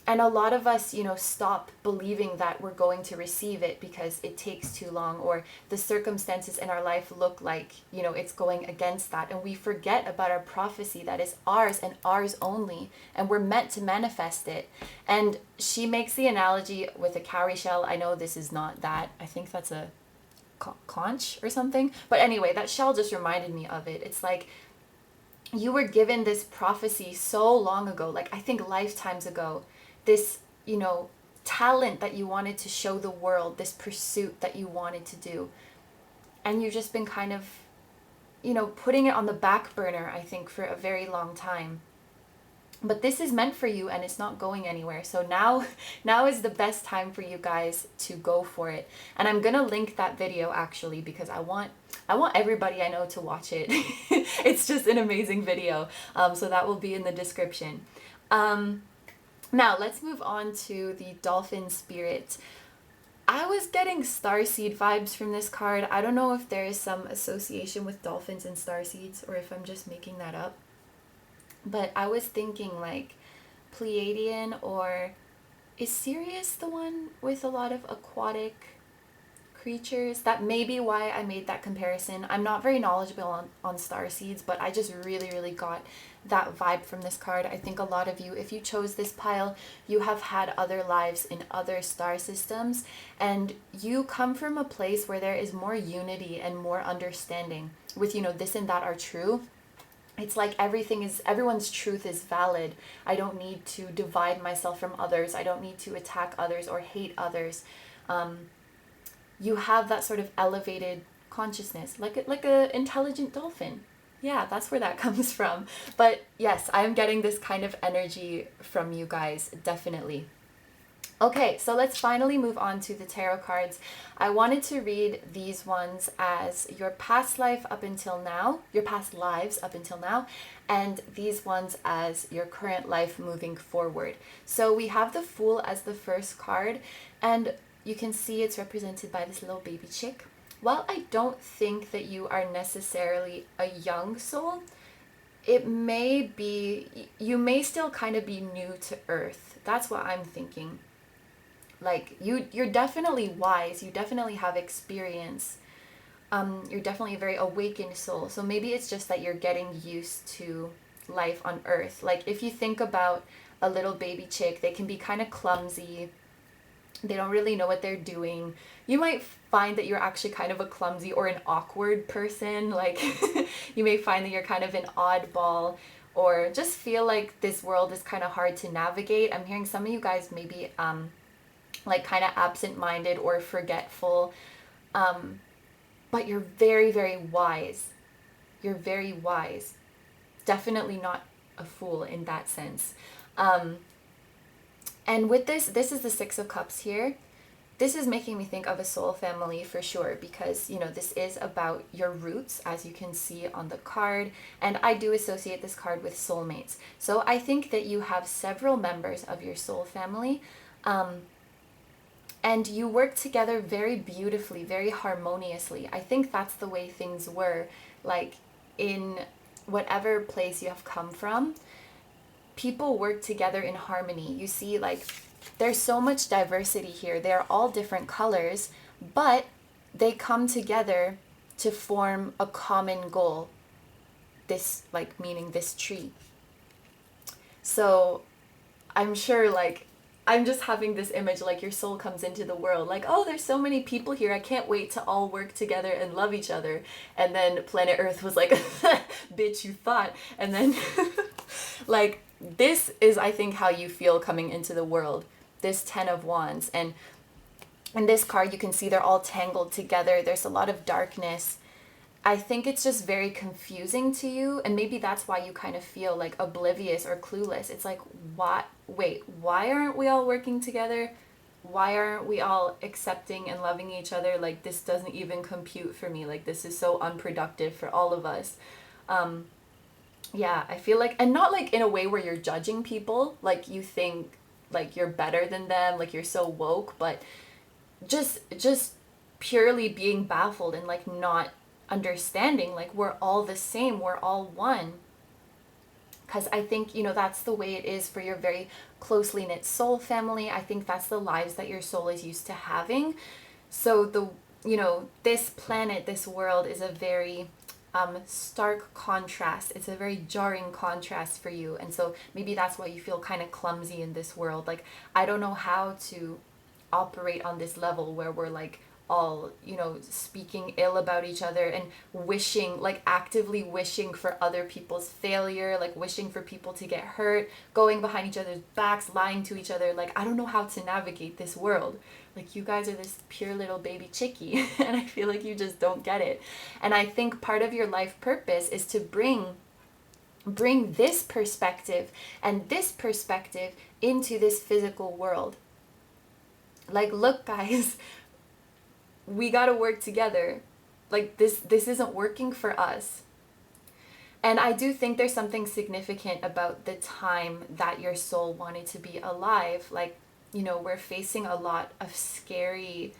And a lot of us, stop believing that we're going to receive it because it takes too long, or the circumstances in our life look like, it's going against that. And we forget about our prophecy that is ours and ours only, and we're meant to manifest it. And she makes the analogy with a cowrie shell. I know this is not that. I think that's a conch or something. But anyway, that shell just reminded me of it. It's like, you were given this prophecy so long ago, like I think lifetimes ago, this, talent that you wanted to show the world, this pursuit that you wanted to do. And you've just been kind of, putting it on the back burner, I think, for a very long time. But this is meant for you and it's not going anywhere. So now is the best time for you guys to go for it. And I'm going to link that video actually, because I want everybody I know to watch it. It's just an amazing video. So that will be in the description. Now let's move on to the dolphin spirit. I was getting starseed vibes from this card. I don't know if there is some association with dolphins and starseeds, or if I'm just making that up. But I was thinking like Pleiadian, or is Sirius the one with a lot of aquatic creatures? That may be why I made that comparison. I'm not very knowledgeable on starseeds, but I just really got that vibe from this card. I think a lot of you, if you chose this pile, you have had other lives in other star systems, and you come from a place where there is more unity and more understanding with, this and that are true. It's like everyone's truth is valid. I don't need to divide myself from others. I don't need to attack others or hate others. You have that sort of elevated consciousness, like a intelligent dolphin. Yeah, that's where that comes from. But yes, I'm getting this kind of energy from you guys, definitely. Okay, so let's finally move on to the tarot cards. I wanted to read these ones as your past life up until now, your past lives up until now, and these ones as your current life moving forward. So we have the Fool as the first card, and you can see it's represented by this little baby chick. While I don't think that you are necessarily a young soul, it may be, you may still kind of be new to Earth. That's what I'm thinking. Like, you're definitely wise. You definitely have experience. You're definitely a very awakened soul. So maybe it's just that you're getting used to life on Earth. Like, if you think about a little baby chick, they can be kind of clumsy. They don't really know what they're doing. You might find that you're actually kind of a clumsy or an awkward person. Like, you may find that you're kind of an oddball, or just feel like this world is kind of hard to navigate. I'm hearing some of you guys maybe like kind of absent-minded or forgetful, but you're very wise. You're very wise. Definitely not a fool in that sense. And with this is the Six of Cups here. This is making me think of a soul family for sure, because, this is about your roots, as you can see on the card. And I do associate this card with soulmates. So I think that you have several members of your soul family, and you work together very beautifully, very harmoniously. I think that's the way things were, like in whatever place you have come from. People work together in harmony. You see, like, there's so much diversity here. They're all different colors, but they come together to form a common goal. This, like, meaning this tree. So I'm sure, like, I'm just having this image, like, your soul comes into the world, like, oh, there's so many people here, I can't wait to all work together and love each other. And then planet Earth was like, bitch, you thought. And then like, this is, I think, how you feel coming into the world, this 10 of Wands. And in this card, you can see they're all tangled together. There's a lot of darkness. I think it's just very confusing to you, and maybe that's why you kind of feel like oblivious or clueless. It's like, why aren't we all working together? Why aren't we all accepting and loving each other? Like, this doesn't even compute for me. Like, this is so unproductive for all of us. Yeah, I feel like, and not like in a way where you're judging people, like you think like you're better than them, like you're so woke, but just purely being baffled and like not understanding, like we're all the same, we're all one. Because I think, you know, that's the way it is for your very closely knit soul family. I think that's the lives that your soul is used to having. So the, you know, this planet, this world is a very stark contrast. It's a very jarring contrast for you. And so maybe that's why you feel kind of clumsy in this world. Like, I don't know how to operate on this level where we're like all, you know, speaking ill about each other and wishing, like actively wishing for other people's failure, like wishing for people to get hurt, going behind each other's backs, lying to each other. Like, I don't know how to navigate this world. Like, you guys are this pure little baby chickie and I feel like you just don't get it. And I think part of your life purpose is to bring this perspective and this perspective into this physical world. Like, look guys, we got to work together. Like, this isn't working for us. And I do think there's something significant about the time that your soul wanted to be alive. Like, you know, we're facing a lot of scary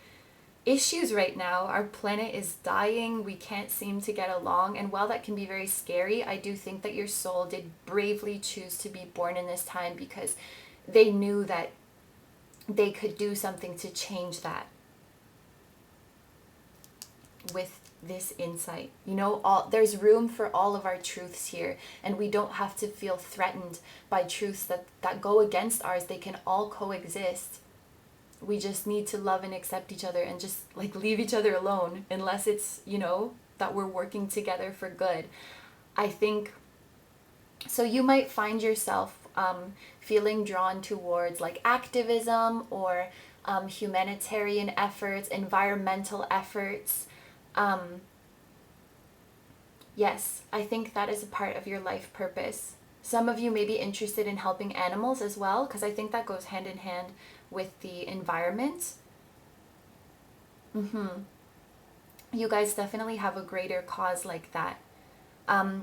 issues right now. Our planet is dying. We can't seem to get along. And while that can be very scary, I do think that your soul did bravely choose to be born in this time because they knew that they could do something to change that with this insight. You know, there's room for all of our truths here, and we don't have to feel threatened by truths that go against ours. They can all coexist. We just need to love and accept each other and just like leave each other alone, unless it's, you know, that we're working together for good. I think so. You might find yourself feeling drawn towards like activism or humanitarian efforts, environmental efforts. Yes, I think that is a part of your life purpose. Some of you may be interested in helping animals as well, because I think that goes hand in hand with the environment. You guys definitely have a greater cause like that.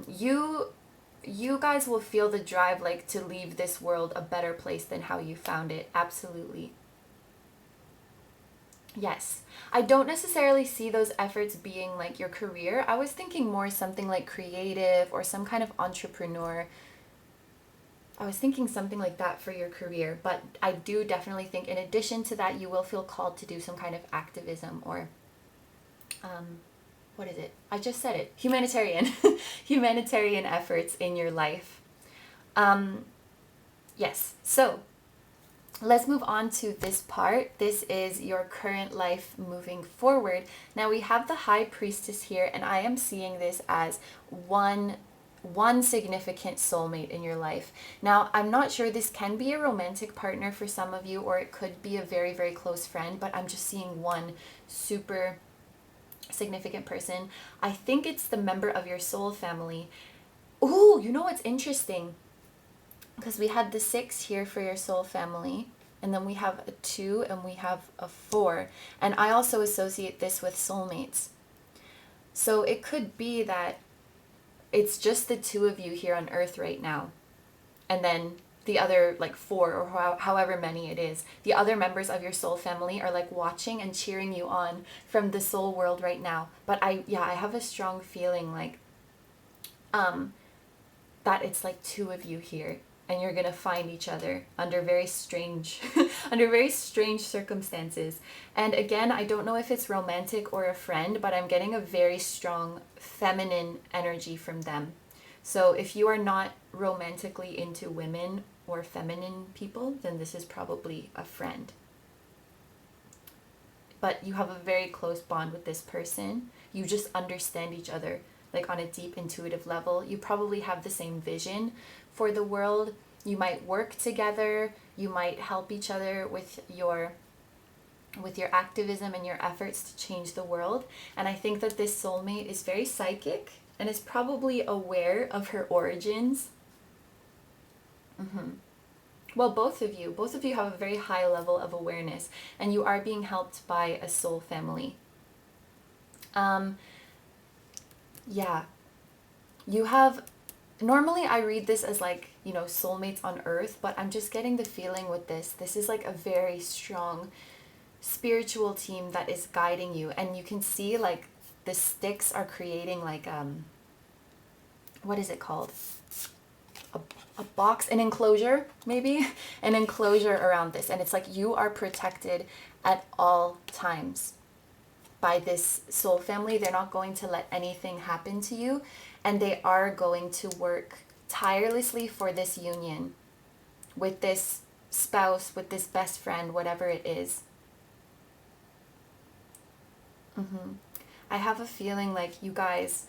You guys will feel the drive like to leave this world a better place than how you found it. Absolutely. Yes. I don't necessarily see those efforts being like your career. I was thinking more something like creative or some kind of entrepreneur. I was thinking something like that for your career, but I do definitely think in addition to that, you will feel called to do some kind of activism or, what is it? I just said it. Humanitarian. Humanitarian efforts in your life. Yes. So let's move on to this part. This is your current life moving forward. Now we have the High Priestess here, and I am seeing this as one significant soulmate in your life. Now, I'm not sure, this can be a romantic partner for some of you, or it could be a very, very close friend, but I'm just seeing one super significant person. I think it's the member of your soul family. Ooh, you know what's interesting? Because we had the 6 here for your soul family, and then we have a 2 and we have a 4. And I also associate this with soulmates. So it could be that it's just the 2 of you here on Earth right now. And then the other like 4 or however many it is, the other members of your soul family are like watching and cheering you on from the soul world right now. But I have a strong feeling like that it's like 2 of you here. and you're gonna find each other under very strange under very strange circumstances. And again, I don't know if it's romantic or a friend, but I'm getting a very strong feminine energy from them. So if you are not romantically into women or feminine people, then this is probably a friend. But you have a very close bond with this person. You just understand each other, like on a deep intuitive level. You probably have the same vision for the world. You might work together. You might help each other with your activism and your efforts to change the world. And I think that this soulmate is very psychic and is probably aware of her origins. Well, both of you have a very high level of awareness, and you are being helped by a soul family. Yeah, you have, normally I read this as like, you know, soulmates on earth, but I'm just getting the feeling with this is like a very strong spiritual team that is guiding you. And you can see like the sticks are creating like, what is it called? A box, an enclosure, maybe an enclosure around this. And it's like you are protected at all times by this soul family. They're not going to let anything happen to you, and they are going to work tirelessly for this union with this spouse, with this best friend, whatever it is. I have a feeling like you guys,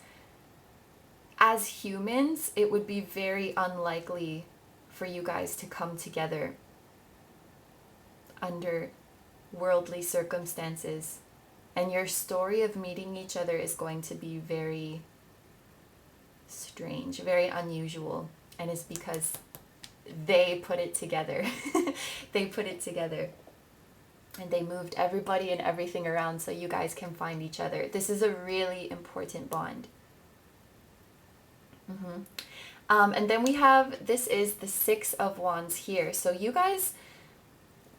as humans, it would be very unlikely for you guys to come together under worldly circumstances. And your story of meeting each other is going to be very strange, very unusual. And it's because they put it together. They put it together. And they moved everybody and everything around so you guys can find each other. This is a really important bond. And then we have, this is the Six of Wands here. So you guys,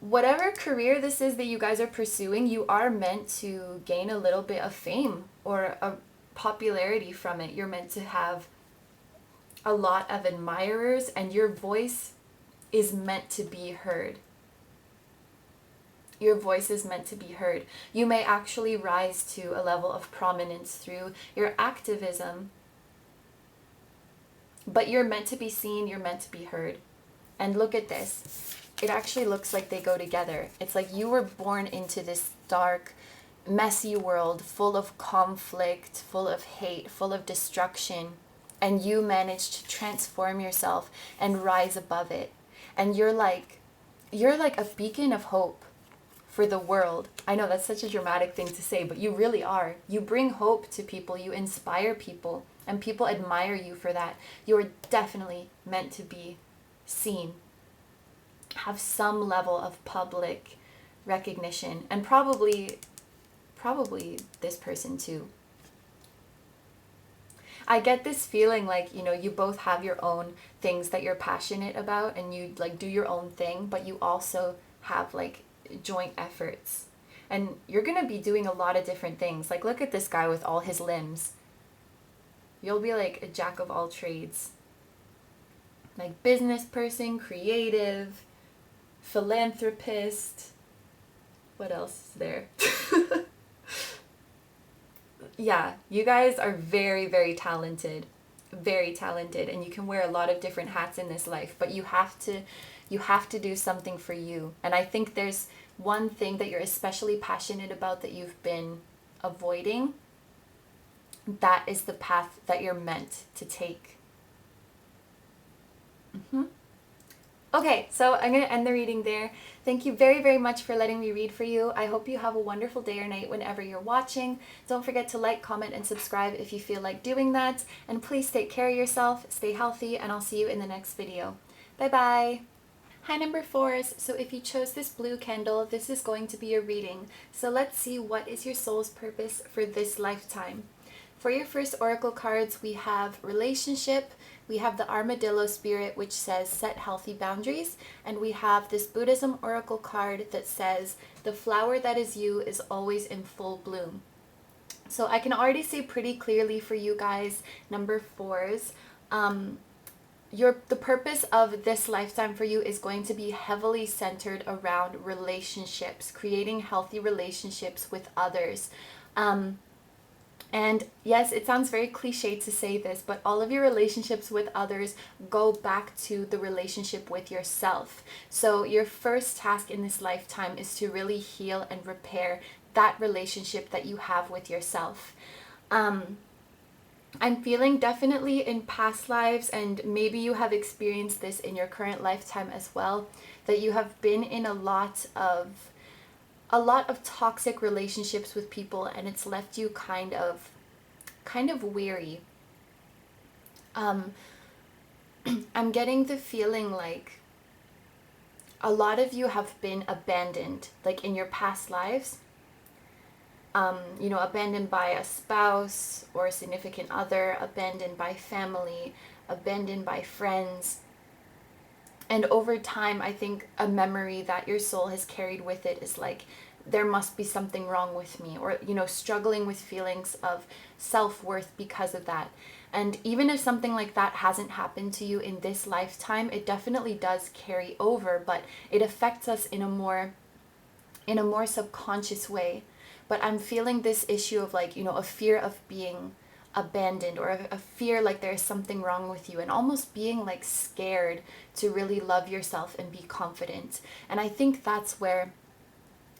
whatever career this is that you guys are pursuing, you are meant to gain a little bit of fame or a popularity from it. You're meant to have a lot of admirers, and your voice is meant to be heard. Your voice is meant to be heard. You may actually rise to a level of prominence through your activism, but you're meant to be seen, you're meant to be heard. And look at this. It actually looks like they go together. It's like you were born into this dark, messy world full of conflict, full of hate, full of destruction, and you managed to transform yourself and rise above it. And you're like a beacon of hope for the world. I know that's such a dramatic thing to say, but you really are. You bring hope to people, you inspire people, and people admire you for that. You are definitely meant to be seen, have some level of public recognition, and probably this person too. I get this feeling like, you know, you both have your own things that you're passionate about, and you like do your own thing, but you also have like joint efforts, and you're gonna be doing a lot of different things. Like, look at this guy with all his limbs. You'll be like a jack of all trades, like business person, creative, philanthropist. What else is there? Yeah, you guys are very, very talented, and you can wear a lot of different hats in this life, but you have to do something for you. And I think there's one thing that you're especially passionate about that you've been avoiding. That is the path that you're meant to take. Okay, so I'm going to end the reading there. Thank you very, very much for letting me read for you. I hope you have a wonderful day or night whenever you're watching. Don't forget to like, comment, and subscribe if you feel like doing that. And please take care of yourself, stay healthy, and I'll see you in the next video. Bye-bye. Hi, number 4s. So if you chose this blue candle, this is going to be a reading. So let's see, what is your soul's purpose for this lifetime? For your first oracle cards, we have relationship, we have the armadillo spirit, which says set healthy boundaries, and we have this Buddhism oracle card that says the flower that is you is always in full bloom. So I can already say pretty clearly for you guys, number 4s, the purpose of this lifetime for you is going to be heavily centered around relationships, creating healthy relationships with others. And yes, it sounds very cliche to say this, but all of your relationships with others go back to the relationship with yourself. So your first task in this lifetime is to really heal and repair that relationship that you have with yourself. I'm feeling definitely in past lives, and maybe you have experienced this in your current lifetime as well, that you have been in a lot of toxic relationships with people, and it's left you kind of weary. I'm getting the feeling like a lot of you have been abandoned, like in your past lives. Abandoned by a spouse or a significant other, abandoned by family, abandoned by friends. And over time, I think a memory that your soul has carried with it is like, there must be something wrong with me, or, struggling with feelings of self-worth because of that. And even if something like that hasn't happened to you in this lifetime, it definitely does carry over, but it affects us in a more subconscious way. But I'm feeling this issue of like, a fear of being abandoned, or a fear like there is something wrong with you, and almost being like scared to really love yourself and be confident. And I think that's where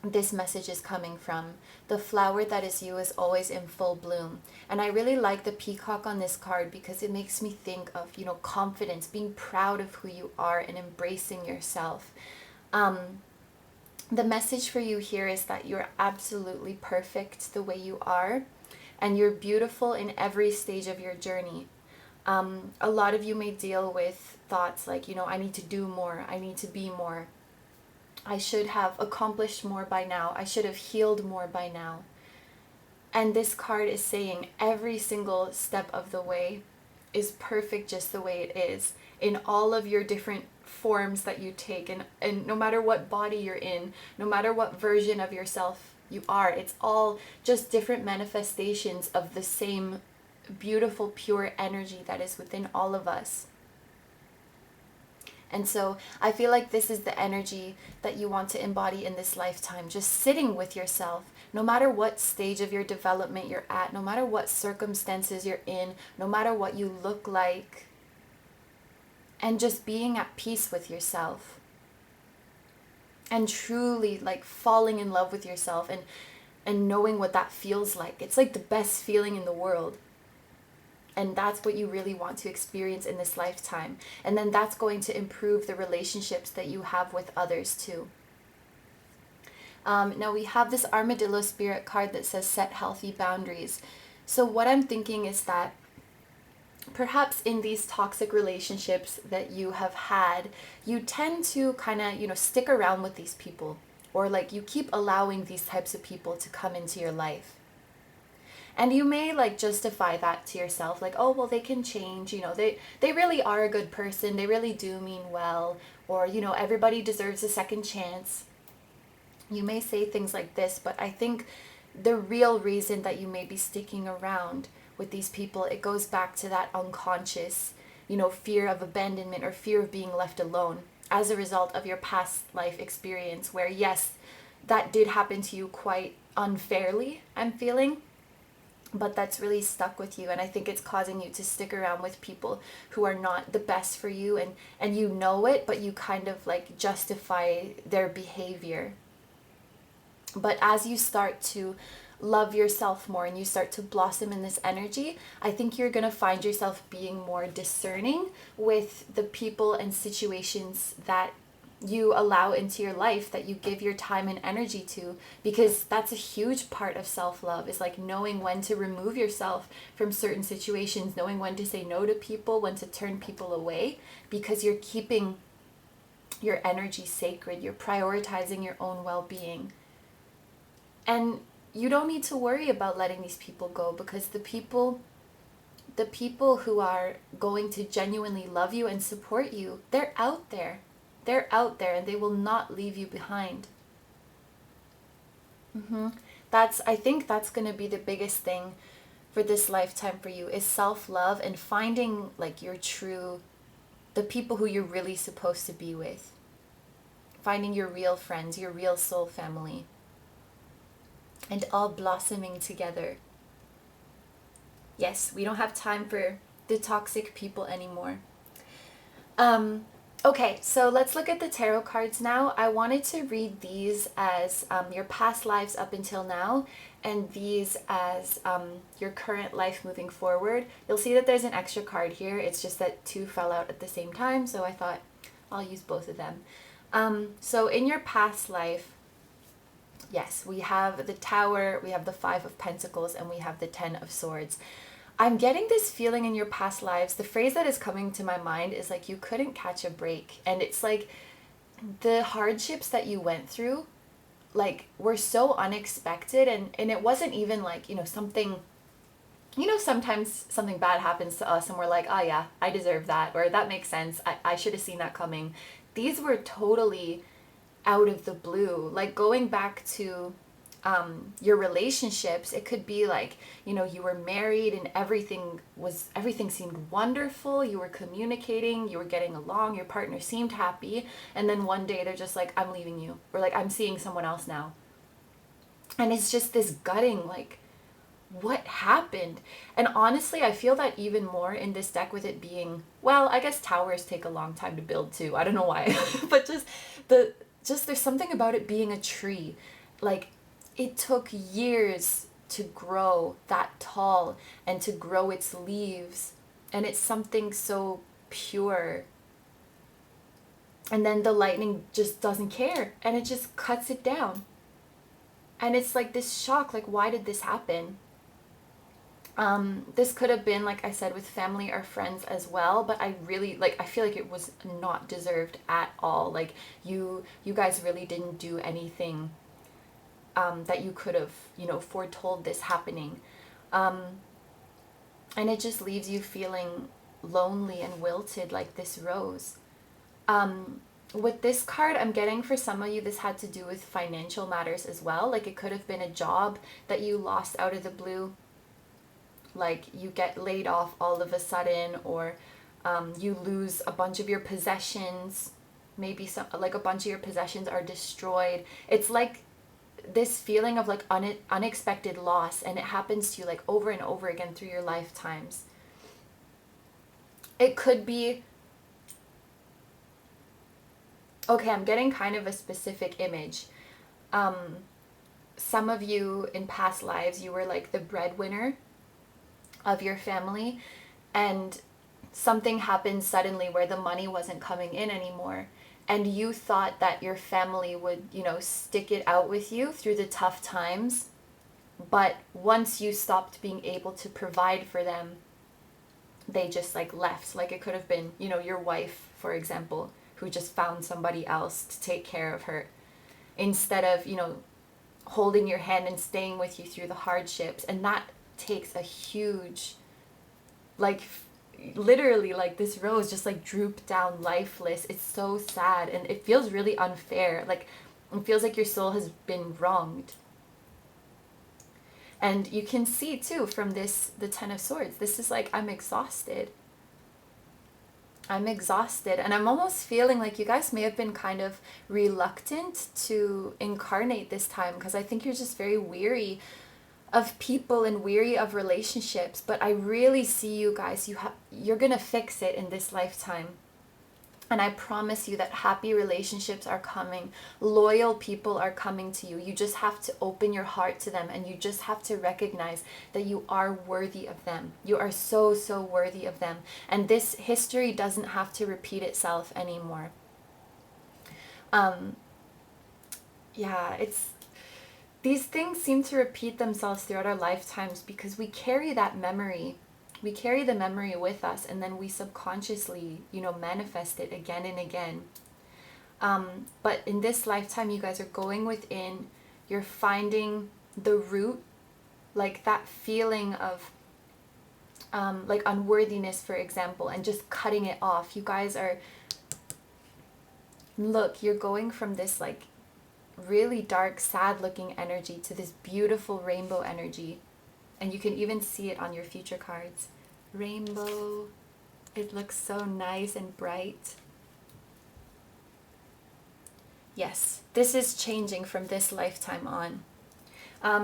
this message is coming from. The flower that is you is always in full bloom. And I really like the peacock on this card because it makes me think of, confidence, being proud of who you are and embracing yourself. The message for you here is that you're absolutely perfect the way you are, and you're beautiful in every stage of your journey. A lot of you may deal with thoughts like, I need to do more, I need to be more, I should have accomplished more by now, I should have healed more by now. And this card is saying every single step of the way is perfect just the way it is, in all of your different forms that you take, and no matter what body you're in, no matter what version of yourself you are, it's all just different manifestations of the same beautiful, pure energy that is within all of us. And so I feel like this is the energy that you want to embody in this lifetime, just sitting with yourself, no matter what stage of your development you're at, no matter what circumstances you're in, no matter what you look like, and just being at peace with yourself. And truly like falling in love with yourself, and knowing what that feels like. It's like the best feeling in the world. And that's what you really want to experience in this lifetime. And then that's going to improve the relationships that you have with others too. Now we have this armadillo spirit card that says set healthy boundaries. So what I'm thinking is that perhaps in these toxic relationships that you have had, you tend to kind of, stick around with these people, or like you keep allowing these types of people to come into your life. And you may like justify that to yourself, like, oh, well, they can change, they really are a good person, they really do mean well, or, everybody deserves a second chance. You may say things like this, but I think the real reason that you may be sticking around with these people, it goes back to that unconscious, fear of abandonment or fear of being left alone as a result of your past life experience, where yes, that did happen to you quite unfairly, I'm feeling, but that's really stuck with you. And I think it's causing you to stick around with people who are not the best for you, and you know it, but you kind of like justify their behavior. But as you start to love yourself more and you start to blossom in this energy, I think you're going to find yourself being more discerning with the people and situations that you allow into your life, that you give your time and energy to, because that's a huge part of self-love, is like knowing when to remove yourself from certain situations, knowing when to say no to people, when to turn people away, because you're keeping your energy sacred, you're prioritizing your own well-being. And you don't need to worry about letting these people go, because the people who are going to genuinely love you and support you, they're out there. They're out there, and they will not leave you behind. I think that's going to be the biggest thing for this lifetime for you, is self-love and finding like your true the people who you're really supposed to be with, finding your real friends, your real soul family, and all blossoming together. Yes, we don't have time for the toxic people anymore. Okay, so let's look at the tarot cards now. I wanted to read these as your past lives up until now, and these as your current life moving forward. You'll see that there's an extra card here. It's just that two fell out at the same time, so I thought I'll use both of them. So in your past life, yes, we have the Tower, we have the Five of Pentacles, and we have the Ten of Swords. I'm getting this feeling in your past lives. The phrase that is coming to my mind is like you couldn't catch a break. And it's like the hardships that you went through, like, were so unexpected. And it wasn't even like, something, sometimes something bad happens to us and we're like, oh yeah, I deserve that. Or that makes sense. I should have seen that coming. These were totally out of the blue. Like going back to your relationships, it could be like, you were married and everything seemed wonderful. You were communicating, you were getting along, your partner seemed happy. And then one day they're just like, I'm leaving you. Or like, I'm seeing someone else now. And it's just this gutting, like, what happened? And honestly, I feel that even more in this deck with it being, well, I guess towers take a long time to build too. I don't know why, but just there's something about it being a tree. Like, it took years to grow that tall and to grow its leaves. And it's something so pure. And then the lightning just doesn't care. And it just cuts it down. And it's like this shock, like, why did this happen? This could have been, like I said, with family or friends as well, but I feel like it was not deserved at all. Like, you guys really didn't do anything that you could have, foretold this happening. And it just leaves you feeling lonely and wilted like this rose. With this card, I'm getting for some of you, this had to do with financial matters as well. Like, it could have been a job that you lost out of the blue. Like, you get laid off all of a sudden, or you lose a bunch of your possessions. Maybe a bunch of your possessions are destroyed. It's like this feeling of like unexpected loss, and it happens to you like over and over again through your lifetimes. It could be, okay, I'm getting kind of a specific image. Some of you in past lives, you were like the breadwinner of your family, and something happened suddenly where the money wasn't coming in anymore. And you thought that your family would, stick it out with you through the tough times. But once you stopped being able to provide for them, they just like left. Like, it could have been, your wife, for example, who just found somebody else to take care of her instead of, holding your hand and staying with you through the hardships. And that takes a huge, like, literally, like, this rose just like drooped down lifeless. It's so sad, and it feels really unfair. Like, it feels like your soul has been wronged. And you can see too from this, the Ten of Swords, this is like, I'm exhausted, and I'm almost feeling like you guys may have been kind of reluctant to incarnate this time, because I think you're just very weary of people and weary of relationships. But I really see you guys, you're gonna fix it in this lifetime. And I promise you that happy relationships are coming. Loyal people are coming to you. You just have to open your heart to them, and you just have to recognize that you are worthy of them. You are so, so worthy of them. And this history doesn't have to repeat itself anymore. These things seem to repeat themselves throughout our lifetimes because we carry that memory. We carry the memory with us, and then we subconsciously, manifest it again and again. But in this lifetime, you guys are going within, you're finding the root, like that feeling of like unworthiness, for example, and just cutting it off. You guys are, look, you're going from this like really dark, sad looking energy to this beautiful rainbow energy. And you can even see it on your future cards. Rainbow, It looks so nice and bright. Yes, this is changing from this lifetime on.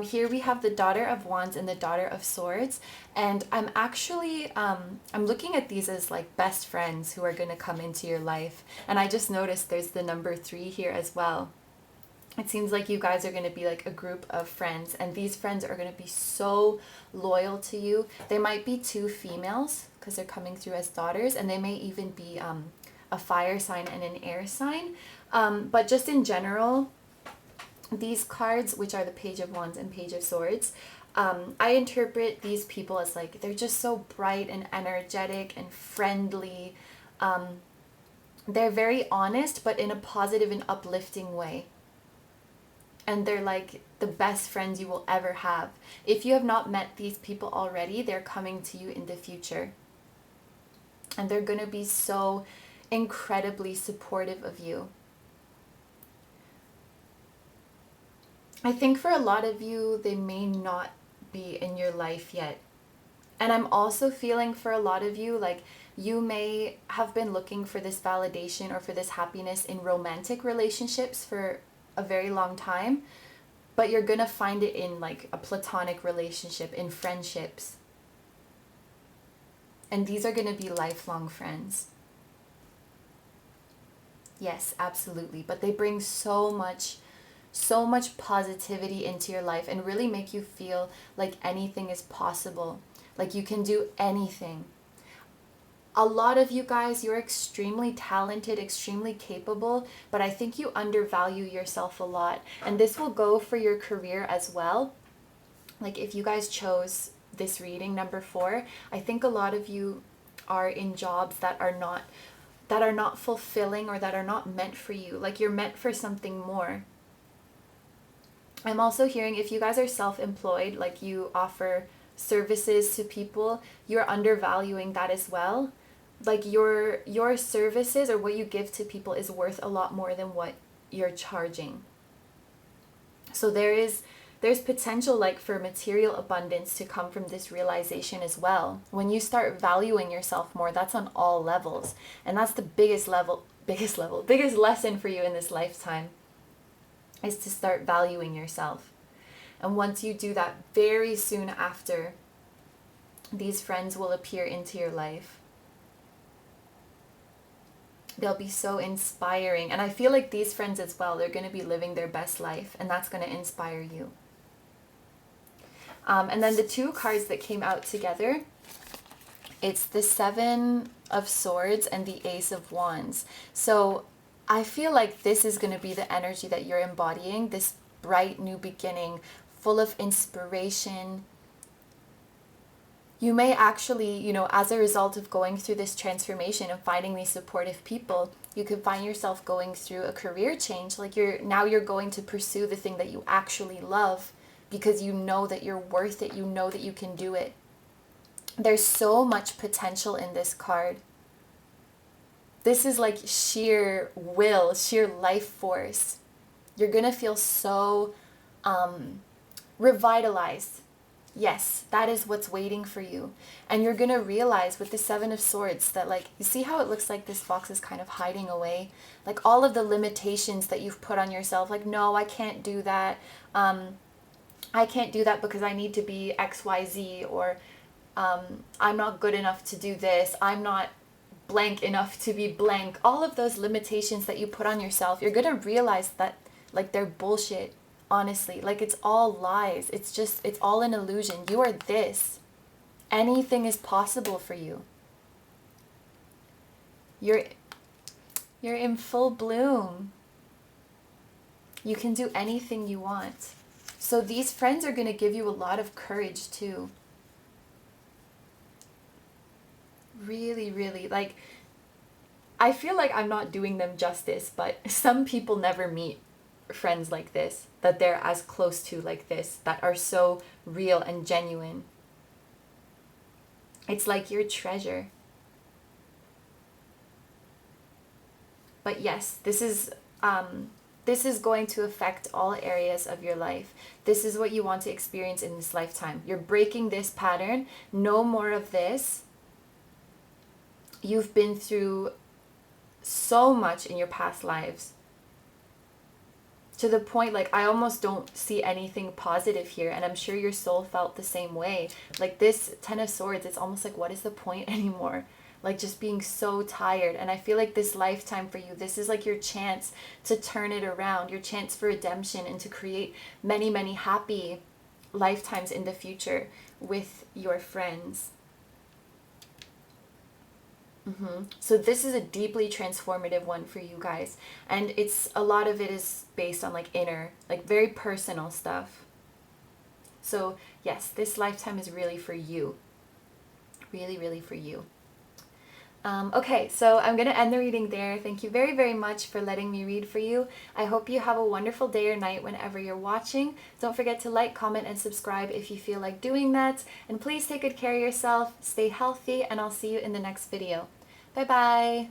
Here we have the Daughter of Wands and the Daughter of Swords, and I'm actually I'm looking at these as like best friends who are going to come into your life. And I just noticed there's the number 3 here as well. It seems like you guys are going to be like a group of friends, and these friends are going to be so loyal to you. They might be 2 females because they're coming through as daughters, and they may even be a fire sign and an air sign. But just in general, these cards, which are the Page of Wands and Page of Swords, I interpret these people as like, they're just so bright and energetic and friendly. They're very honest, but in a positive and uplifting way. And they're like the best friends you will ever have. If you have not met these people already, they're coming to you in the future. And they're going to be so incredibly supportive of you. I think for a lot of you, they may not be in your life yet. And I'm also feeling for a lot of you, like you may have been looking for this validation or for this happiness in romantic relationships for a very long time, but you're gonna find it in like a platonic relationship, in friendships. And these are gonna be lifelong friends. Yes, absolutely. But they bring so much positivity into your life and really make you feel like anything is possible, like you can do anything. A lot of you guys, you're extremely talented, extremely capable, but I think you undervalue yourself a lot. And this will go for your career as well. Like if you guys chose this reading, number 4, I think a lot of you are in jobs that are not fulfilling or that are not meant for you. Like you're meant for something more. I'm also hearing if you guys are self-employed, like you offer services to people, you're undervaluing that as well. Like your services or what you give to people is worth a lot more than what you're charging. So there's potential like for material abundance to come from this realization as well. When you start valuing yourself more, that's on all levels. And that's the biggest lesson for you in this lifetime, is to start valuing yourself. And once you do that, very soon after, these friends will appear into your life. They'll be so inspiring. And I feel like these friends as well, they're going to be living their best life, and that's going to inspire you. And then the 2 cards that came out together, it's the 7 of Swords and the Ace of Wands. So I feel like this is going to be the energy that you're embodying, this bright new beginning, full of inspiration. You may actually, as a result of going through this transformation and finding these supportive people, you could find yourself going through a career change. Like you're going to pursue the thing that you actually love because you know that you're worth it. You know that you can do it. There's so much potential in this card. This is like sheer will, sheer life force. You're going to feel so revitalized. Yes, that is what's waiting for you. And you're going to realize with the 7 of Swords that, like, you see how it looks like this fox is kind of hiding away? Like all of the limitations that you've put on yourself, like, no, I can't do that. I can't do that because I need to be XYZ, or I'm not good enough to do this. I'm not blank enough to be blank. All of those limitations that you put on yourself, you're going to realize that, like, they're bullshit. Honestly, like it's all lies. It's all an illusion. You are this. Anything is possible for you. You're in full bloom. You can do anything you want. So these friends are going to give you a lot of courage too. Really, really, like, I feel like I'm not doing them justice, but some people never meet friends like this, that they're as close to like this, that are so real and genuine. It's like your treasure. But yes, this is going to affect all areas of your life. This is what you want to experience in this lifetime. You're breaking this pattern. No more of this. you've been through so much in your past lives, to the point like I almost don't see anything positive here, and I'm sure your soul felt the same way. Like this Ten of Swords, it's almost like, what is the point anymore? Like just being so tired. And I feel like this lifetime for you, this is like your chance to turn it around, your chance for redemption, and to create many, many happy lifetimes in the future with your friends. So this is a deeply transformative one for you guys, and it's a lot of it is based on like inner, like very personal stuff. So yes, this lifetime is really for you, really, really for you. Okay, so I'm going to end the reading there. Thank you very, very much for letting me read for you. I hope you have a wonderful day or night whenever you're watching. Don't forget to like, comment, and subscribe if you feel like doing that. And please take good care of yourself, stay healthy, and I'll see you in the next video. Bye-bye.